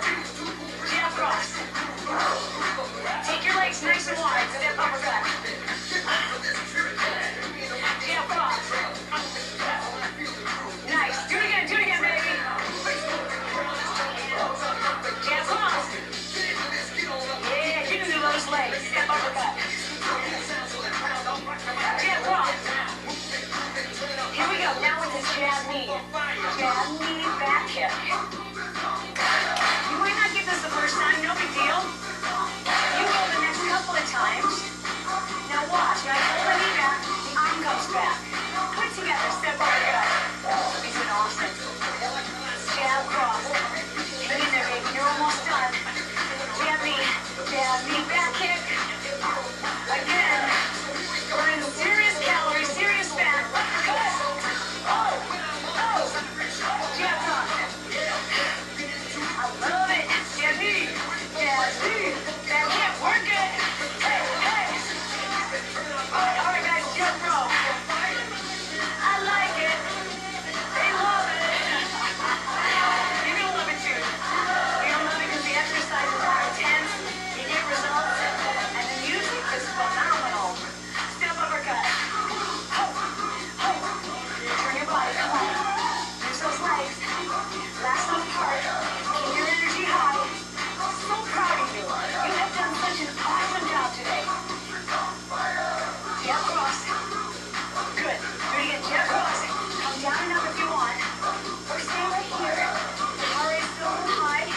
Jab cross. Take your legs nice and wide. Step uppercut. Jab cross. Nice. Do it again, baby. Jab cross. Yeah, get into those legs. Step uppercut. Jab cross. Here we go. Now with this jab knee. Jab knee, back hip. You might not get this the first time, no big deal. You go the next couple of times. Now watch. When I pull the knee back, the arm comes back. Put together, step uppercut. He's been awesome. Jab cross. Hang in there, baby. You're almost done. Jab knee, back kick. Again. Burn serious calories, serious fat. Good. Oh. Jab cross. I love it. Jab knee. Back hip. Work it. Hey. All right, guys. Jump rope. I like it. They love it. You're going to love it too. You're going to love it because the exercises are intense. You get results. And the music is phenomenal. Step uppercut. Turn your body. Come on. Use those legs. Last one apart. Keep your energy high. So proud of you. You have done such an awesome job today. Jab cross. Good. Do it again. Jab cross. Come down enough if you want. Or stay right here. Heart rate still high.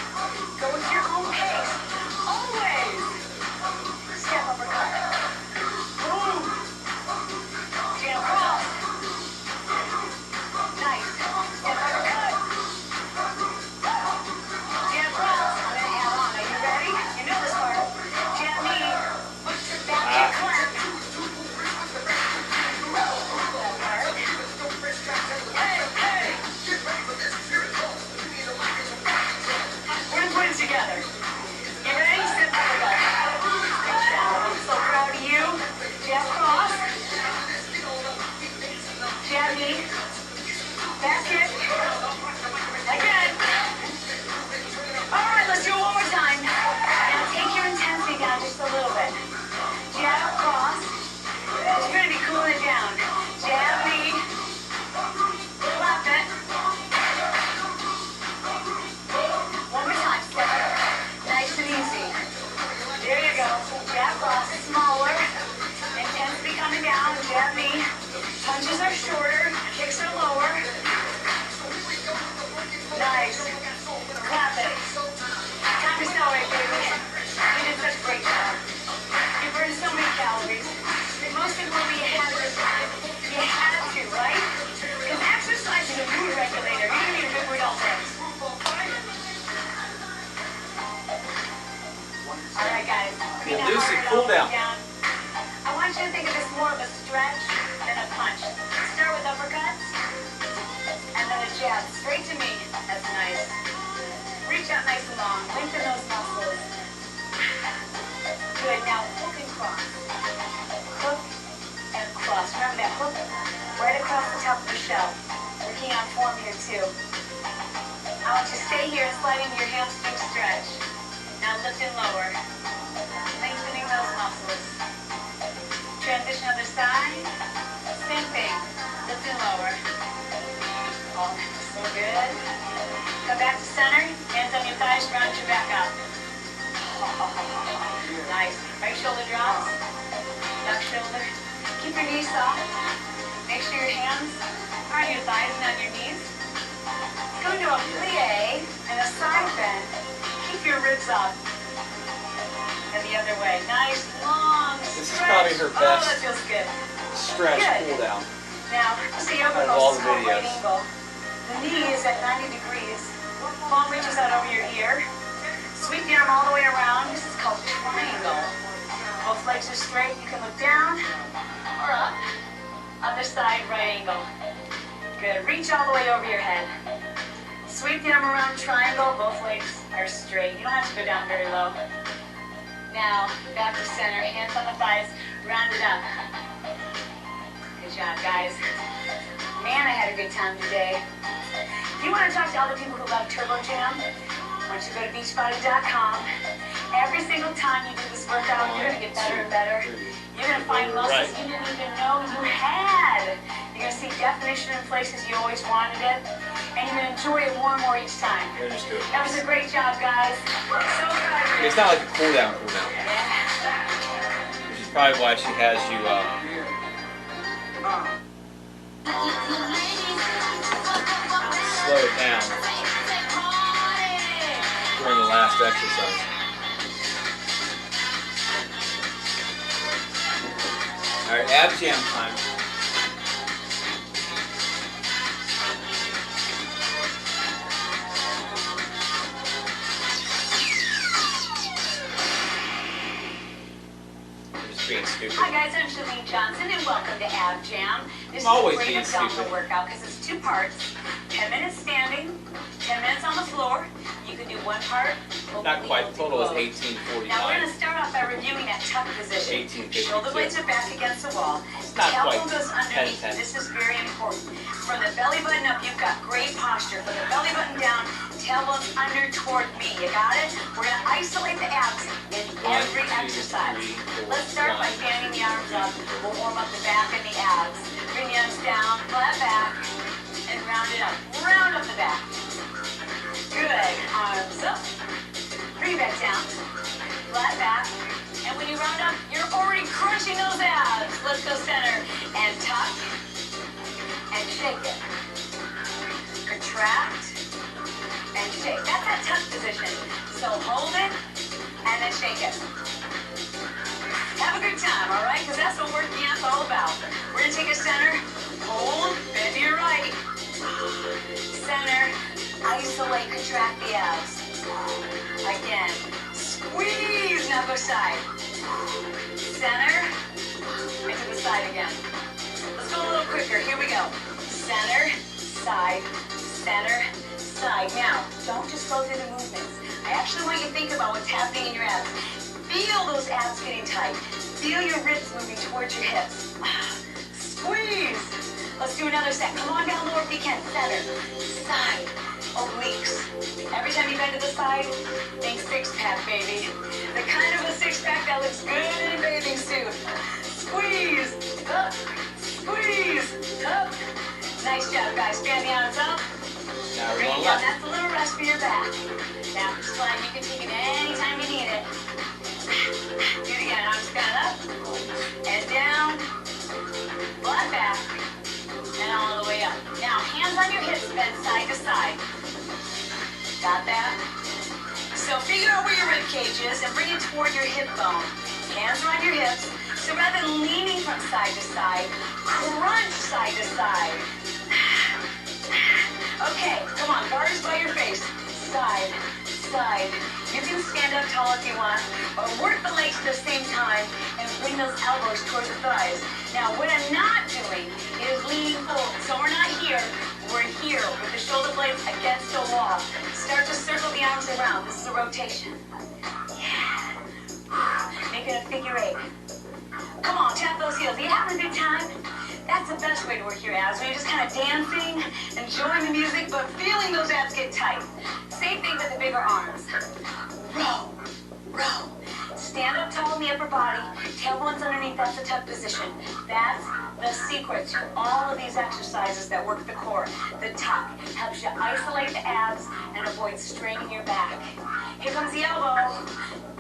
Go with your own pace. Always. Step uppercut. Boom. Jab cross. Nice. Step uppercut. Jab cross. I'm going to add on. Are you ready? You know this part. Jab knee. Back kick clap. That part. Hey. We're gonna put it together. You ready? Step uppercut. I'm so proud of you. Jab cross. Jab knee. Back kick. Again. All right, let's do it one more time. Now take your intensity down just a little bit. Jab cross. You're gonna be cooling it down. nice and long. Lengthen those muscles. Good. Now hook and cross. Hook and cross. Remember that hook right across the top of the shell. Working on form here too. I want you to stay here and slide into your hamstring stretch. Now lift and lower. Lengthening those muscles. Transition other side. Same thing. Lift and lower. Oh, so good. Come back to center. Hands on your thighs. Round your back up. Nice. Right shoulder drops. Left shoulder. Keep your knees soft. Make sure your hands are on your thighs and on your knees. Go into a plie and a side bend. Keep your ribs up. And the other way. Nice, long stretch. This is probably her best that feels good. stretch Good. cool down. Now, so you Out of open all those the right videos. angle. The knee is at 90 degrees. Palm reaches out over your ear. Sweep the arm all the way around. This is called triangle. Both legs are straight. You can look down or up. Other side, right angle. Good. Reach all the way over your head. Sweep the arm around, triangle. Both legs are straight. You don't have to go down very low. Now, back to center. Hands on the thighs. Round it up. Good job, guys. Man, I had a good time today. If you want to talk to all the people who love Turbo Jam, why don't you go to beachbody.com. Every single time you do this workout, you're going to get better and better. You're going to find muscles you didn't even know you had. You're going to see definition in places you always wanted it. And you're going to enjoy it more and more each time. That was a great job, guys. So proud of you. It's not like a cool down. Which is probably why she has you slow it down during the last exercise. Alright, ab jam time. Being stupid. Hi guys, I'm Shalene Johnson and welcome to Ab Jam. This I'm always is a great being abdominal stupid. workout because it's 2 parts. 10 minutes standing, 10 minutes on the floor. You can do one part. Not quite. The total is Now we're 18:45. going to start off by reviewing that tuck position. 18:52. Shoulder blades are back against the wall. Not Elbow quite goes underneath. 10-10. This is very important. From the belly button up, you've got great posture. From the belly button down, tailbones under toward me. You got it? We're going to isolate the abs in every exercise. Let's start by standing the arms up. We'll warm up the back and the abs. Bring the arms down, flat back, and round it up. Round up the back. Good. Arms up. Bring it back down. Flat back. And when you round up, you're already crushing those abs. Let's go center. And tuck. And shake it. Contract. And shake. That's that tuck position. So hold it. And then shake it. Have a good time, all right? Because that's what working out's all about. We're going to take a center. Hold. Bend to your right. Center. Isolate. Contract the abs. Again. Squeeze. Now go side. Center. And to the side again. Let's go a little quicker. Here we go. Center. Side. Center. Side. Now, don't just go through the movements. I actually want you to think about what's happening in your abs. Feel those abs getting tight. Feel your ribs moving towards your hips. Squeeze. Let's do another set. Come on down lower if you can. Center. Side. Obliques. Every time you bend to the side, think 6-pack, baby. The kind of a 6-pack that looks good in a bathing suit. Squeeze. Up. Squeeze. Up. Nice job, guys. Stand the arms up. Now we're Bring going it down. left. That's a little rest for your back. Now, this one, you can take it anytime you need it. Do it again. Arms stand up. And down. Flat back. And all the way up. Now, hands on your hips, bend side to side. Got that? So figure out where your rib cage is and bring it toward your hip bone. Hands are on your hips. So rather than leaning from side to side, crunch side to side. Okay, come on, bars by your face. Side, side. You can stand up tall if you want, or work the legs at the same time and bring those elbows towards the thighs. Now, what I'm not doing is leaning forward. So we're not here, we're here with the shoulder blades against the wall. Start to circle the arms around. This is a rotation. Yeah. Make it a figure 8. Come on, tap those heels. Are you having a good time? That's the best way to work your abs, when you're just kind of dancing, enjoying the music, but feeling those abs get tight. Same thing with the bigger arms. Row, row. Stand up tall in the upper body, tailbones underneath, that's a tough position. That's the secret to all of these exercises that work the core. The tuck helps you isolate the abs and avoid straining your back. Here comes the elbow.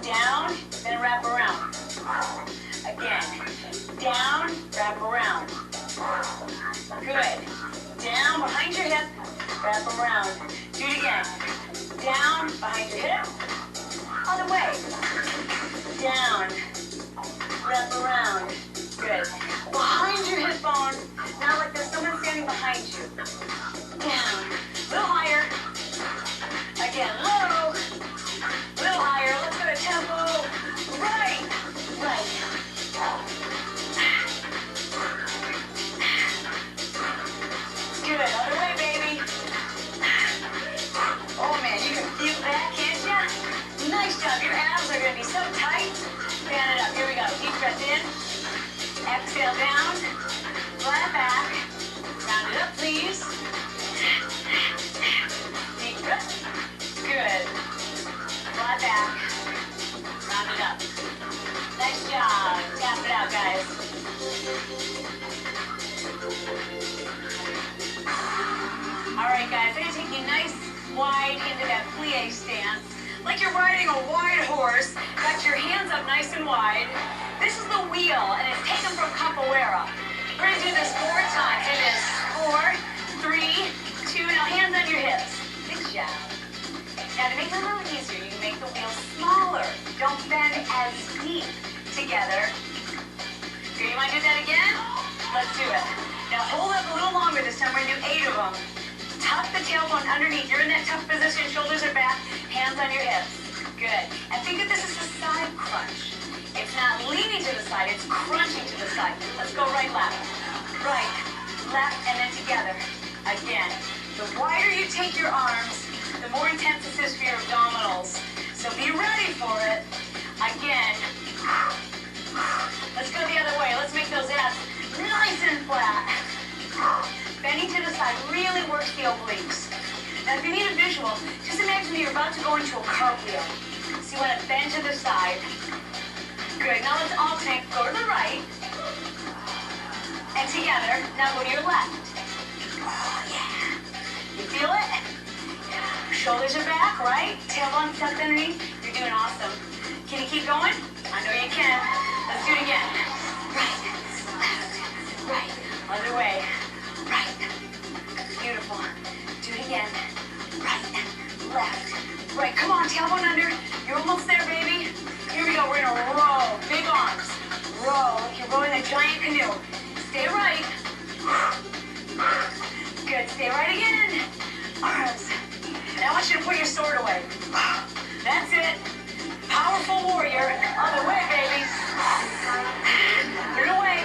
Down, then wrap around. Again. Down, wrap around. Good. Down, behind your hip, wrap around. Do it again. Down, behind your hip. Other way. Down, wrap around. Good. Behind your hip bone. Now like there's someone standing behind you. Down. A little higher. Again, low. A little higher. Let's go to tempo. Right. Right. Good. Other way, baby. Oh, man, you can feel that, can't ya? Nice job. Your abs are going to be so tight. Fan it up. Here we go. Deep breath in. Exhale down. Flat back. Round it up, please. Deep breath. Good. Flat back. Round it up. Nice job. Tap it out, guys. All right, guys. I'm going to take you nice, wide into that plie stance. Like you're riding a wide horse. Got your hands up nice and wide. This is the wheel, and it's taken from capoeira. We're going to do this 4 times. It is 4, 3, 2. Now hands on your hips. Good job. Now to make it a little easier, you can make the wheel smaller. Don't bend as deep. Together. Okay, you want to do that again? Let's do it. Now hold up a little longer this time. We're going to do 8 of them. Tuck the tailbone underneath. You're in that tough position. Shoulders are back. Hands on your hips. Good. And think of this as a side crunch. It's not leaning to the side. It's crunching to the side. Let's go right, left. Right, left, and then together. Again. The wider you take your arms, the more intense this is for your abdominals. So be ready for it. Again. Let's go the other way. Let's make those abs nice and flat. Bending to the side really works the obliques. Now, if you need a visual, just imagine that you're about to go into a cartwheel. So you want to bend to the side. Good. Now let's alternate. Go to the right. And together. Now go to your left. Oh, yeah. You feel it? Shoulders are back, right? Tailbone tucked underneath. You're doing awesome. Can you keep going? I know you can. Let's do it again. Right, left, right. Other way. Right. Beautiful. Do it again. Right, left, right. Come on, tailbone under. You're almost there, baby. Here we go. We're in a row. Big arms. Row like you're rowing a giant canoe. Stay right. Good. Stay right again. Arms. Now I want you to put your sword away. That's it. Powerful warrior. Other way, baby. Put it away.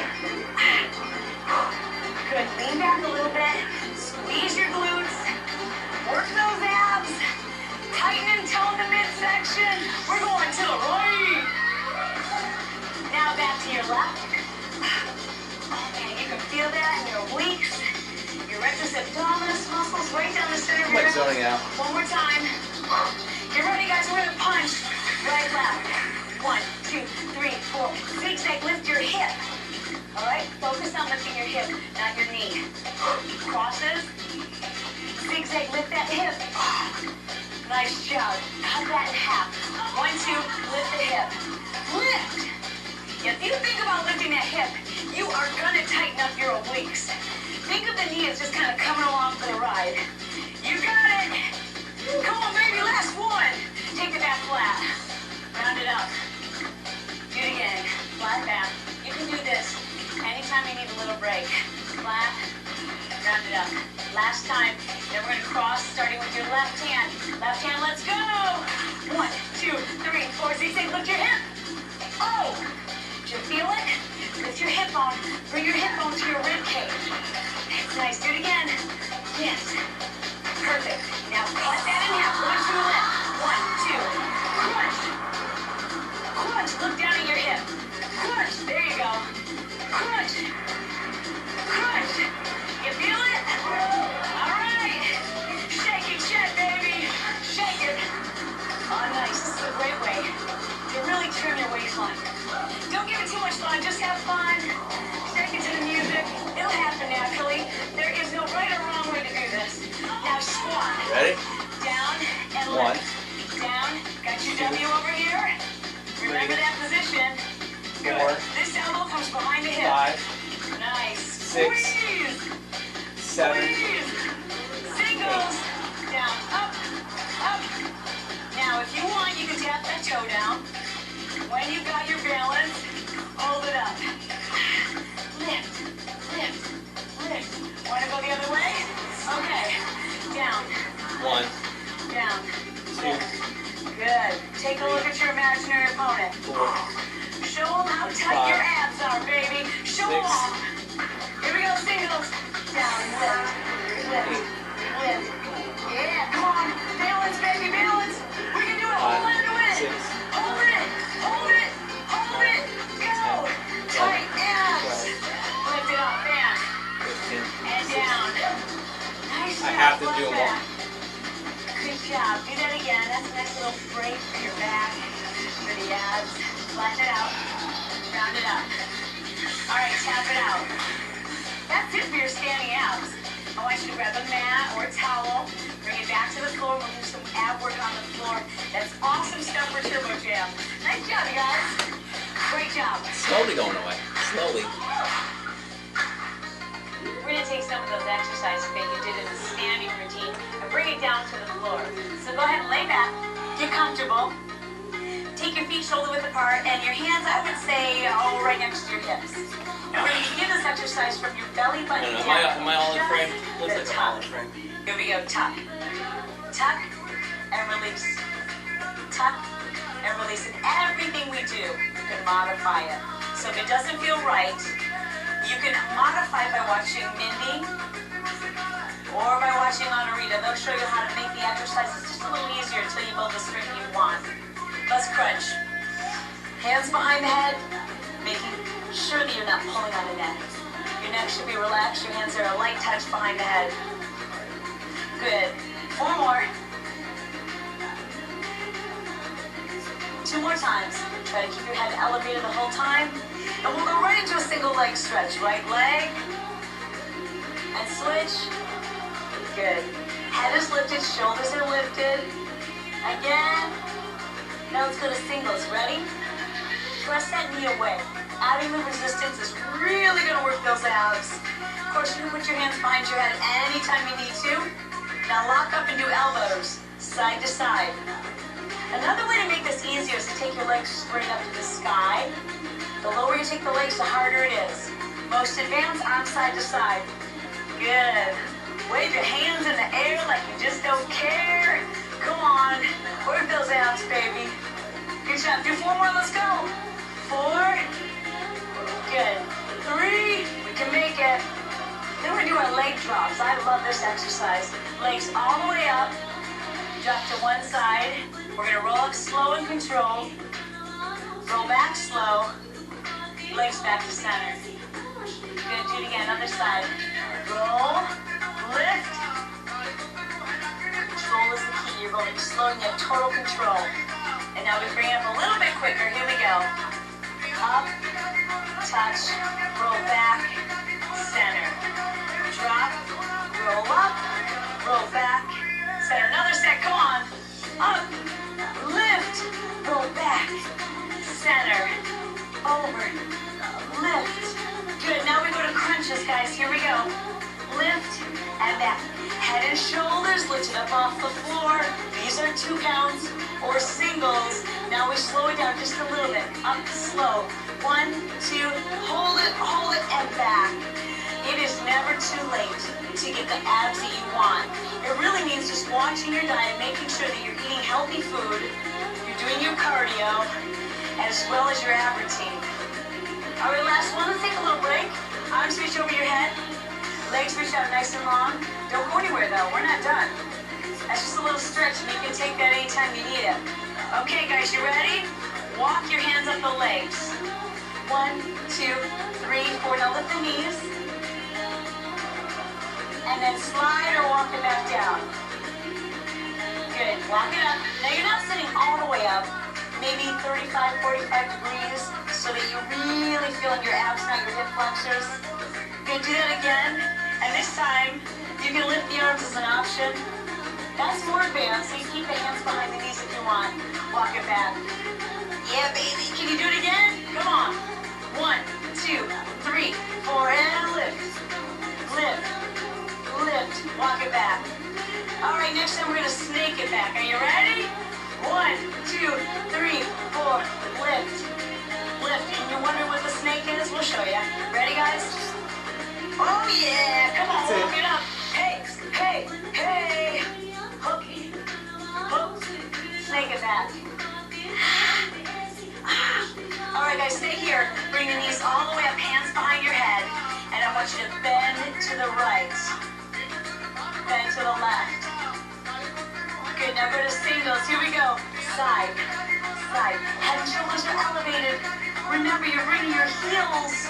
Good. Lean back a little bit. Squeeze your glutes. Work those abs. Tighten and tone the midsection. We're going to the right. Now back to your left. Oh, man, you can feel that in your obliques. Your rectus abdominis muscles right down the center here. Zoning out. One more time. Get ready, guys. We're going to punch. Right, left. 1, 2, 3, 4. Zigzag, lift your hip. All right? Focus on lifting your hip, not your knee. Crosses. Zigzag, lift that hip. Nice job. Cut that in half. 1, 2, lift the hip. Lift. If you think about lifting that hip, you are going to tighten up your obliques. Think of the knee as just kind of coming along for the ride. You got it. Come on, baby. Last one. Take the back flat. Round it up. Do it again. Flat back. You can do this anytime you need a little break. Flat. Round it up. Last time. Then we're going to cross, starting with your left hand. Left hand, let's go. 1, 2, 3, 4. Zigzag, lift your hip. Oh! Did you feel it? Lift your hip bone. Bring your hip bone to your rib cage. That's nice. Do it again. Yes. Perfect. Now cut that in half. 1, 2, left. 1, 6, Squeeze. 7, Squeeze. Singles. Down, up, up. Now, if you want, you can tap that toe down. When you've got your balance, hold it up. Lift, lift, lift. Want to go the other way? Okay. Down. 1, Down. 2, Lift. Good. Take a look at your imaginary opponent. 4, Show them how tight your abs are, baby. Show them 6, off. Here we go, singles. Down, lift, lift, lift. Yeah, come on. Balance, baby, balance. We can do it. Hold on to it. 6, Hold it, hold it, hold it. Go. Tight abs. Lift it up, bam. 15. And down. Nice job. I have to do love them all. that. Good job. Do that again. That's a nice little break for your back, for the abs. Flatten it out. Round it up. All right, tap it out. That's it for your standing abs. I want you to grab a mat or a towel, bring it back to the floor. We'll do some ab work on the floor. That's awesome stuff for Turbo Jam. Nice job, you guys. Great job. Slowly going away. Slowly. We're going to take some of those exercises that you did in the standing routine and bring it down to the floor. So go ahead and lay back. Get comfortable. Take your feet shoulder width apart and your hands, I would say, right next to your hips. And we're going to begin this exercise from your belly button No, down. am I all in frame? Looks The like I'm top. all in frame. Here we go. Tuck. Tuck and release. Tuck and release. And everything we do, you can modify it. So if it doesn't feel right, you can modify by watching Mindy or by watching Anarita. They'll show you how to make the exercises just a little easier until you build the strength you want. Let's crunch. Hands behind the head, making sure that you're not pulling on the neck. Your neck should be relaxed. Your hands are a light touch behind the head. Good. 4 more. 2 more times. Try to keep your head elevated the whole time. And we'll go right into a single leg stretch. Right leg. And switch. Good. Head is lifted. Shoulders are lifted. Again. Now let's go to singles. Ready? Press that knee away. Adding the resistance is really going to work those abs. Of course, you can put your hands behind your head anytime you need to. Now lock up and do elbows, side to side. Another way to make this easier is to take your legs straight up to the sky. The lower you take the legs, the harder it is. Most advanced, arms side to side. Good. Wave your hands in the air like you just don't care. Come on. Work those abs, baby. Good job. Do 4 more. Let's go. 4. Good. 3. We can make it. Then we're going to do our leg drops. I love this exercise. Legs all the way up. Drop to one side. We're going to roll up slow and controlled. Roll back slow. Legs back to center. Good. Do it again. Other side. Roll. Lift. Control is the key. You're going to be slow and you have total control. And now we bring it up a little bit quicker. Here we go. Up. Touch. Roll back. Center. Drop. Roll up. Roll back. Center. Another set. Come on. Up. Lift. Roll back. Center. Over. Lift. Good. Now we go to crunches, guys. Here we go. Lift and back. Head and shoulders lifted up off the floor. These are 2 counts or singles. Now we slow it down just a little bit. Up slow. 1, 2, hold it, and back. It is never too late to get the abs that you want. It really means just watching your diet, making sure that you're eating healthy food, you're doing your cardio, as well as your ab routine. All right, last one. Let's take a little break. Arms reach over your head. Legs reach out nice and long. Don't go anywhere, though. We're not done. That's just a little stretch, and you can take that anytime you need it. Okay, guys, you ready? Walk your hands up the legs. 1, 2, 3, 4. Now lift the knees. And then slide or walk it back down. Good. Walk it up. Now you're not sitting all the way up. Maybe 35, 45 degrees so that you're really feeling your abs, not your hip flexors. Good. Do that again. And this time, you can lift the arms as an option. That's more advanced, so you keep the hands behind the knees if you want. Walk it back. Yeah, baby. Can you do it again? Come on. 1, 2, 3, 4, and lift. Lift. Lift. Walk it back. All right, next time we're going to snake it back. Are you ready? 1, 2, 3, 4. Lift. Lift. And you're wondering what the snake is? We'll show you. Ready, guys? Oh, yeah. Come on, walk it up. Hey, hey, hey. Hook. Hook. Snake it back. All right, guys, stay here. Bring the knees all the way up, hands behind your head. And I want you to bend to the right. Bend to the left. Good, now go to singles. Here we go. Side, side. Head and shoulders are elevated. Remember, you're bringing your heels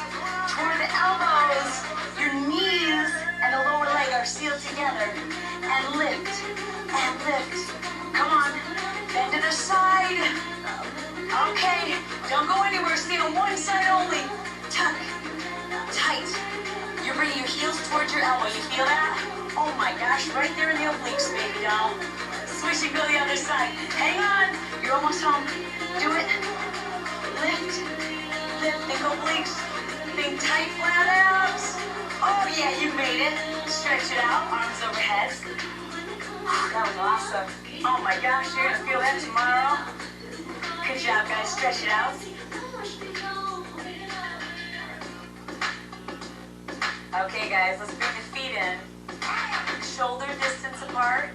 toward the elbows. Your knees and the lower leg are sealed together. And lift, and lift. Come on, bend to the side. Okay, don't go anywhere. Stay on one side only. Tuck, tight. You're bringing your heels towards your elbow. You feel that? Oh my gosh, right there in the obliques, baby doll. Switch and go the other side. Hang on. You're almost home. Do it. Lift, lift, think obliques. Think tight, flat abs. Oh yeah, you made it. Stretch it out, arms overhead. That was awesome. Oh my gosh, you're gonna feel that tomorrow. Good job, guys. Stretch it out. Okay, guys, let's bring the feet in. Shoulder distance apart.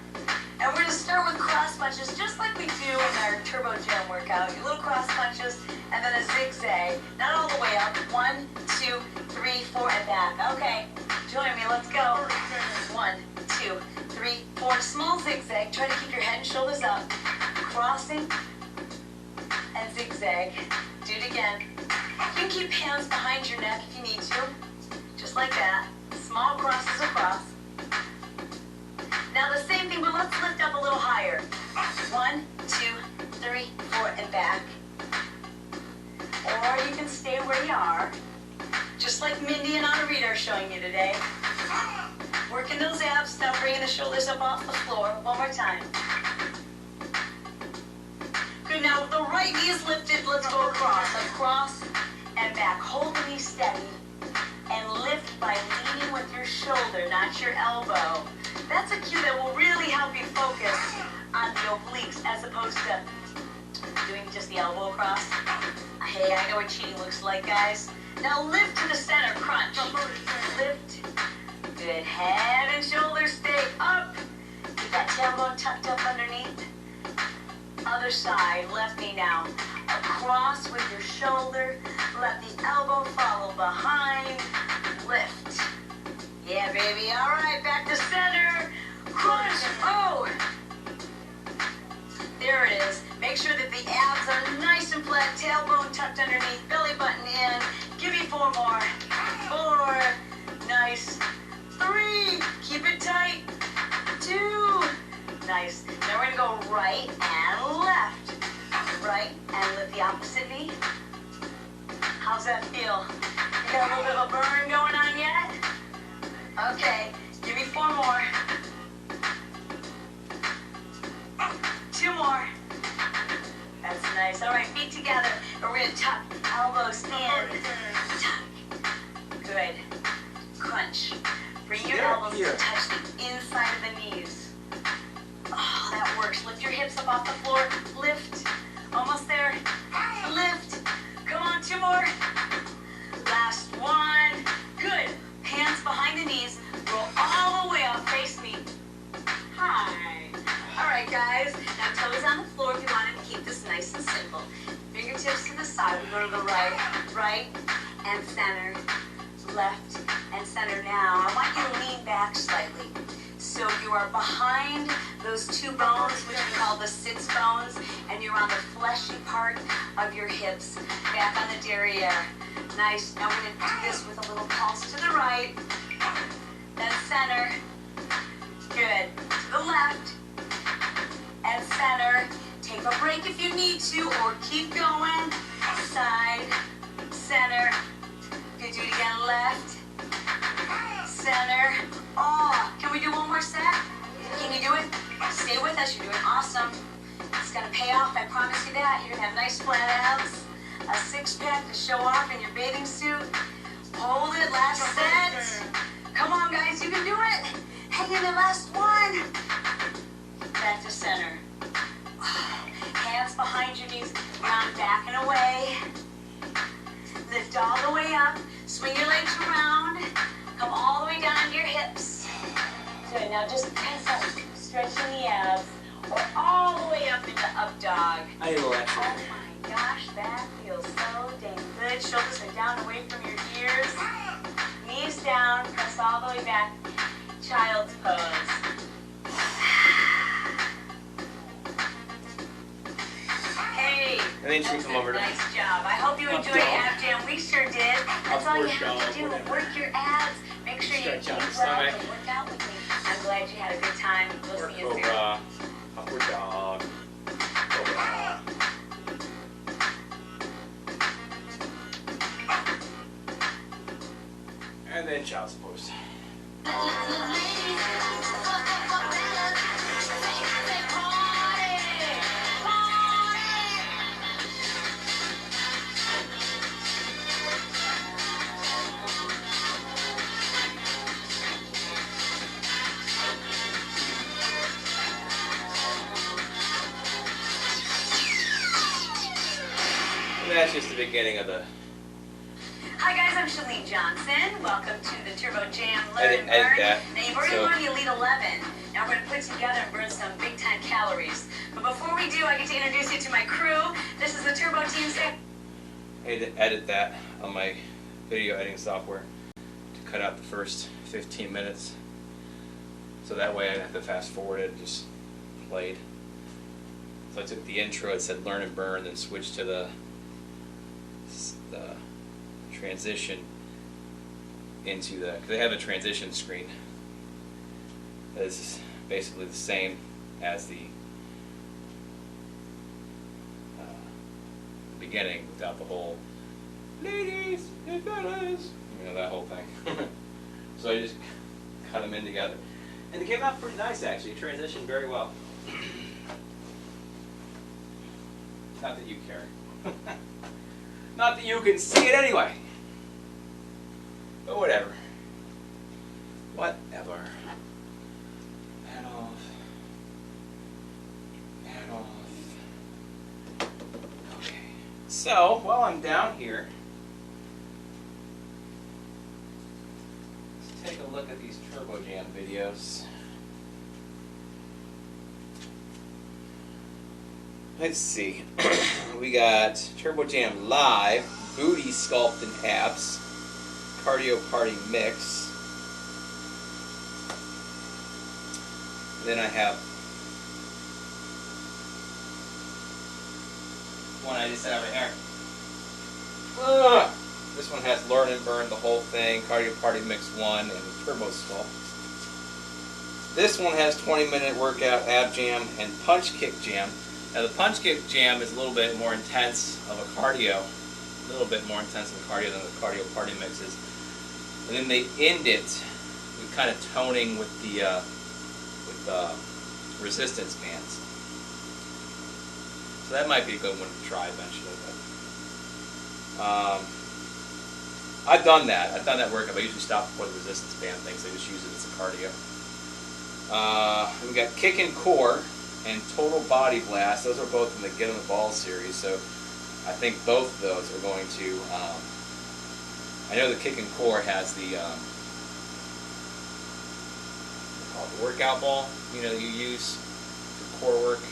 And we're going to start with cross punches, just like we do in our turbo gym workout. Your little cross punches, and then a zigzag. Not all the way up. 1, 2, 3, 4, and back. Okay, join me. Let's go. 1, 2, 3, 4. Small zigzag. Try to keep your head and shoulders up. Crossing and zigzag. Do it again. You can keep hands behind your neck if you need to. Just like that. Small crosses across. Now the same thing, but let's lift up a little higher. 1, 2, 3, 4, and back. Or you can stay where you are. Just like Mindy and Anna-Rita are showing you today. Working those abs, now bringing the shoulders up off the floor. One more time. Good, now the right knee is lifted. Let's go across. Across and back. Hold the knee steady. And lift by leaning with your shoulder, not your elbow. That's a cue that will really help you focus on the obliques as opposed to doing just the elbow across. Hey, I know what cheating looks like, guys. Now lift to the center, crunch. Lift. Good. Head and shoulders stay up. Get that tailbone tucked up underneath. Other side, left knee now. Across with your shoulder. Let the elbow follow behind. Lift. Yeah, baby. All right, back to center. Crunch. Oh. There it is. Make sure that the abs are nice and flat. Tailbone tucked underneath. Belly button in. Give me 4 more. 4. Nice. 3. Keep it tight. 2. Nice. Now we're going to go right and left. Right and lift the opposite knee. How's that feel? You got a little bit of a burn going on yet? Okay, give me 4 more. 2 more. That's nice. All right, feet together. And we're going to tuck elbows in. Tuck. Good. Crunch. Bring your elbows to touch the inside of the knees. Oh, that works. Lift your hips up off the floor. Lift. Almost there. Lift. Come on, 2 more. Last one. Good. Hands behind the knees. Roll all the way up. Face me. Hi. All right, guys. Now toes on the floor if you wanted to keep this nice and simple. Fingertips to the side. We go to the right. Right and center. Left and center. Now, I want you to lean back slightly. So you are behind those 2 bones, which we call the sits bones, and you're on the fleshy part of your hips, back on the derriere. Nice. Now we're going to do this with a little pulse to the right, then center. Good. To the left, and center. Take a break if you need to, or keep going. Side, center. Good. Do it again. Left, center. Oh, can we do one more set? Can you do it? Stay with us. You're doing awesome. It's going to pay off. I promise you that. You're going to have nice flat abs. A six-pack to show off in your bathing suit. Hold it, last set. Come on, guys, you can do it. Hang in the last one. Back to center. Hands behind your knees, round back and away. Lift all the way up. Swing your legs around. Come all the way down to your hips. Good, now just press up, stretching the abs. Or all the way up into up dog. I need a little extra. Oh my gosh, that feels so dang good. Shoulders are down away from your ears. Knees down, press all the way back. Child's pose. Hey, And then she come over to nice job. I hope you enjoyed Ab Jam. We sure did. That's all you have to do. Work your abs. Make sure you keep well and work out with me. I'm glad you had a good time. We'll see you soon. Upward dog. Cobra. And then child's pose. And that's just the beginning of the... Hi guys, I'm Shalene Johnson. Welcome to the Turbo Jam Learn and Edit Burn. that. Now you've already learned the Elite 11. Now we're going to put together and burn some big time calories. But before we do, I get to introduce you to my crew. This is the Turbo Team Set. I had to edit that on my video editing software to cut out the first 15 minutes. So that way I didn't have to fast forward it, just played. So I took the intro, it said learn and burn, then switched to the transition into the, because they have a transition screen that is basically the same as the beginning without the whole ladies and fellas, you know, that whole thing. So I just cut them in together. And it came out pretty nice actually, it transitioned very well. Not that you care. Not that you can see it anyway. But whatever. Whatever. Head off. Head off. Okay. So, while I'm down here, let's take a look at these Turbo Jam videos. Let's see. We got Turbo Jam Live, Booty Sculpt and Abs, Cardio Party Mix. And then I have one I just have right here. This one has Learn and Burn, the whole thing, Cardio Party Mix 1, and Turbo Sculpt. This one has 20-minute workout, Ab Jam, and Punch Kick Jam. Now the Punch Kick Jam is a little bit more intense of a cardio, a little bit more intense of a cardio than the Cardio Party Mix is. And then they end it with kind of toning with the resistance bands. So that might be a good one to try eventually. But I've done that. I've done that workout. I usually stop before the resistance band thing, so I just use it as a cardio. We got Kick and Core and Total Body Blast. Those are both in the Get on the Ball series, so I think both of those are going to, I know the Kick and Core has the, what's it called, the workout ball, you know, you use for core work.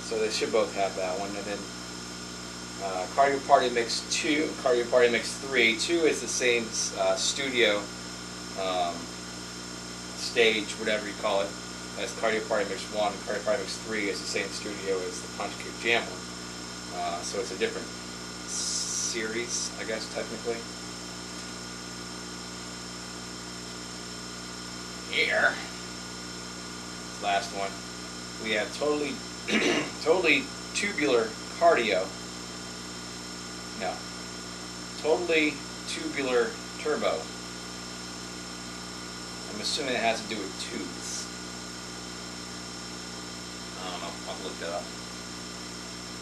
So they should both have that one. And then Cardio Party Mix 2, Cardio Party Mix 3. 2 is the same studio stage, whatever you call it, as Cardio Party Mix 1. Cardio Party Mix 3 is the same studio as the Punch Kick Jam one. So it's a different series, I guess, technically. Here, last one, we have totally tubular cardio. No, totally tubular turbo. I'm assuming it has to do with tubes. I don't know, I'll look that up.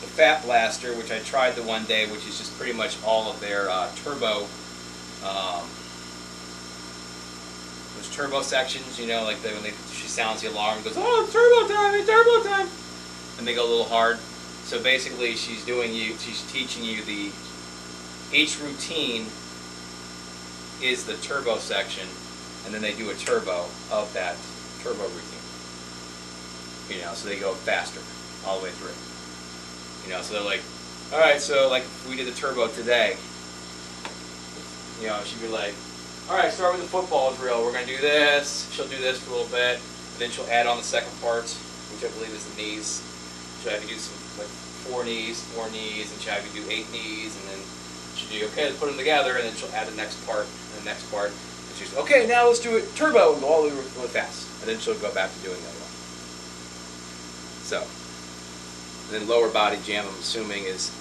the Fat Blaster, which I tried the one day, which is just pretty much all of their turbo, those turbo sections, you know, like when she sounds the alarm and goes, oh, it's turbo time, it's turbo time, and they go a little hard. So basically, she's teaching you each routine is the turbo section, and then they do a turbo of that turbo routine. You know, so they go faster all the way through. You know, so they're like, all right, so like if we did the turbo today, you know, she'd be like, all right, start with the football drill. We're going to do this. She'll do this for a little bit. And then she'll add on the second part, which I believe is the knees. She'll have you do some, like, 4 knees, and she'll have you do 8 knees, and then she'll do, okay, let's put them together, and then she'll add the next part, and the next part. And she's, okay, now let's do it turbo, and go all the way really fast. And then she'll go back to doing the other one. So, and then lower body jam, I'm assuming, is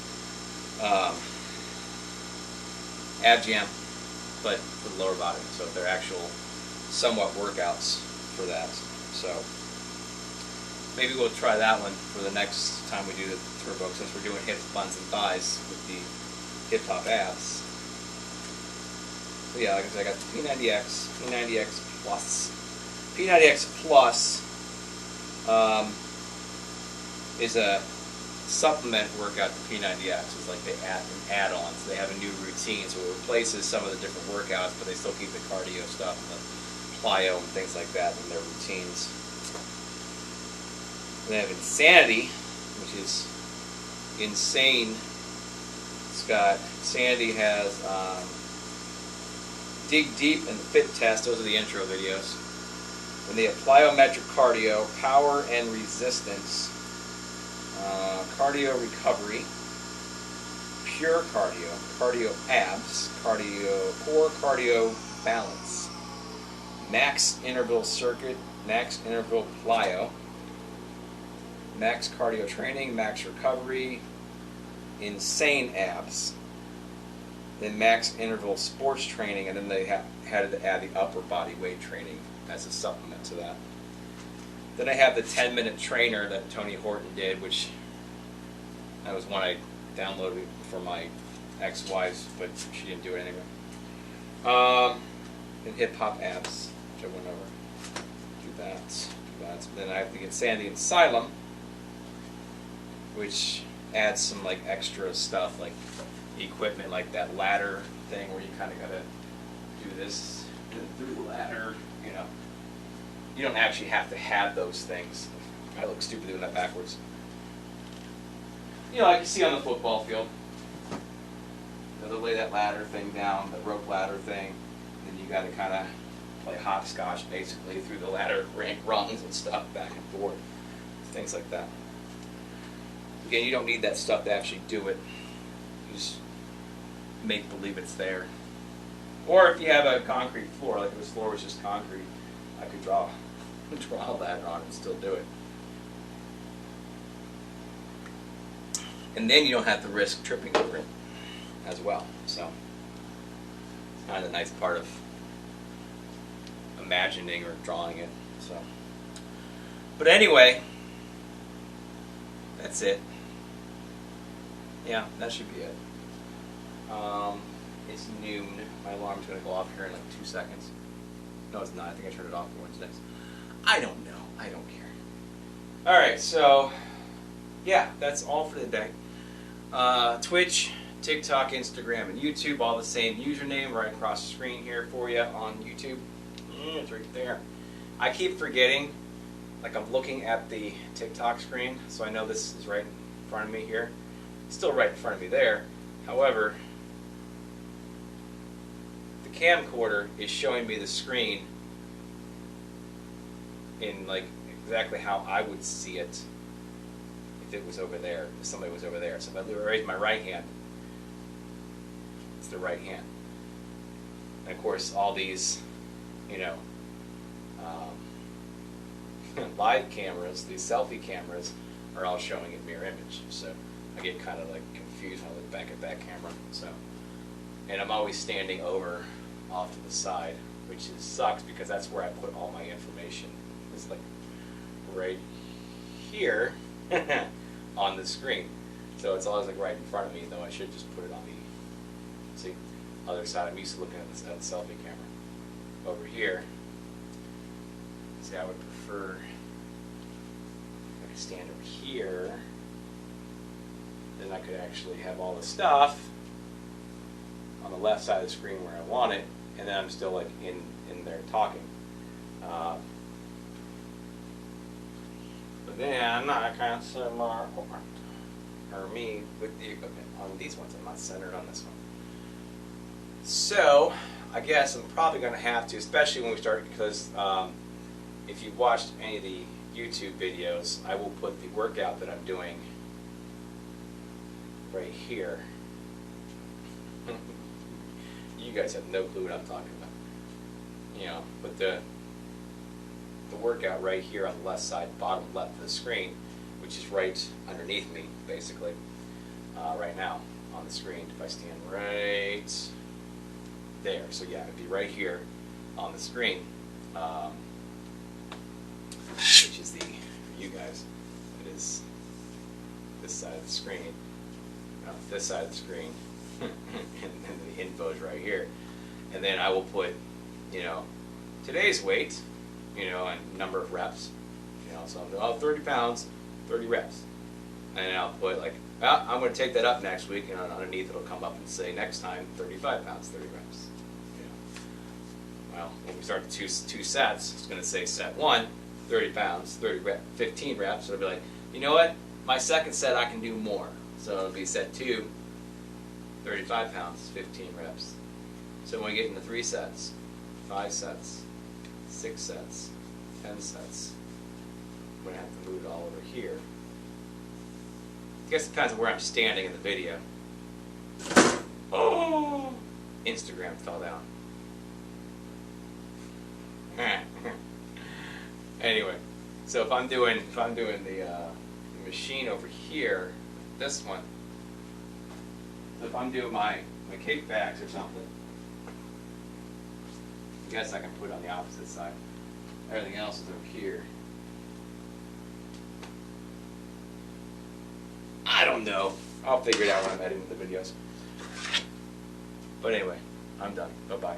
ab jam, but for the lower body. So they're actual somewhat workouts for that. So maybe we'll try that one for the next time we do the turbo, since we're doing hips, buns, and thighs with the hip hop abs. So yeah, like I said, I got the P90X, P90X Plus. P90X Plus is a supplement workout to P90X. It's like they add an add-on, so they have a new routine, so it replaces some of the different workouts, but they still keep the cardio stuff and the plyo and things like that in their routines. And they have Insanity, which is insane. Sandy has Dig Deep and Fit Test. Those are the intro videos. And they have plyometric cardio, power and resistance, cardio recovery, pure cardio, cardio abs, core cardio balance, max interval circuit, max interval plyo, max cardio training, max recovery, insane abs, then max interval sports training, and then they had to add the upper body weight training as a supplement to that. Then I have the 10-minute trainer that Tony Horton did, which that was one I downloaded for my ex-wife, but she didn't do it anyway. And hip hop abs, which I went over. Do that. Then I have the Insanity Asylum, which adds some like extra stuff, like equipment, like that ladder thing where you kind of gotta do this through the ladder. You know, you don't actually have to have those things. I look stupid doing that backwards. You know, like you see on the football field. You know, they'll lay that ladder thing down, the rope ladder thing, and you got to kind of play hopscotch basically through the ladder rungs and stuff back and forth, things like that. Again, you don't need that stuff to actually do it. You just make believe it's there. Or if you have a concrete floor, like if this floor was just concrete, I could draw a ladder on it and still do it. And then you don't have to risk tripping over it as well. So it's kind of the nice part of imagining or drawing it. So, but anyway, that's it. Yeah, that should be it. It's noon. My alarm's going to go off here in like 2 seconds. No, it's not. I think I turned it off for Wednesdays. I don't know. I don't care. Alright, so yeah, that's all for the day. Twitch, TikTok, Instagram, and YouTube, all the same username right across the screen here for you on YouTube. It's right there. I keep forgetting, like I'm looking at the TikTok screen, so I know this is right in front of me here. It's still right in front of me there. However, the camcorder is showing me the screen in like exactly how I would see it if it was over there, if somebody was over there. So if I raise my right hand, it's the right hand. And of course, all these, you know, live cameras, these selfie cameras, are all showing a mirror image. So I get kind of like confused when I look back at that camera. So, and I'm always standing over off to the side, which sucks because that's where I put all my information. It's like right here on the screen. So it's always like right in front of me, though I should just put it on the, see, other side. I'm used to looking at the selfie camera. Over here, see, I would prefer if I could stand over here, then I could actually have all the stuff on the left side of the screen where I want it, and then I'm still like in there talking. But then I can't see my, or me with the, okay, on these ones. I'm not centered on this one. So I guess I'm probably going to have to, especially when we start, because if you've watched any of the YouTube videos, I will put the workout that I'm doing right here. You guys have no clue what I'm talking about. You know, but the workout right here on the left side, bottom left of the screen, which is right underneath me, basically, right now on the screen. If I stand right there, so yeah, it'd be right here on the screen, which is the, for you guys, it is this side of the screen, this side of the screen, and the info is right here. And then I will put, you know, today's weight, you know, and number of reps, you know, so I'm doing 30 pounds, 30 reps. And I'll put like, well, I'm going to take that up next week, and underneath it'll come up and say next time 35 pounds, 30 reps. You know. Well, when we start the two sets, it's going to say set 1, 30 pounds, 30 reps, 15 reps. So it'll be like, you know what? My second set I can do more. So it'll be set 2, 35 pounds, 15 reps. So when we get into 3 sets, 5 sets, 6 sets, 10 sets, I'm going to have to move it all over here. I guess it depends on where I'm standing in the video. Oh! Instagram fell down. Anyway, so if I'm doing the machine over here, this one, if I'm doing my cake bags or something, I guess I can put it on the opposite side. Everything else is over here. I don't know. I'll figure it out when I'm editing the videos. But anyway, I'm done. Bye-bye.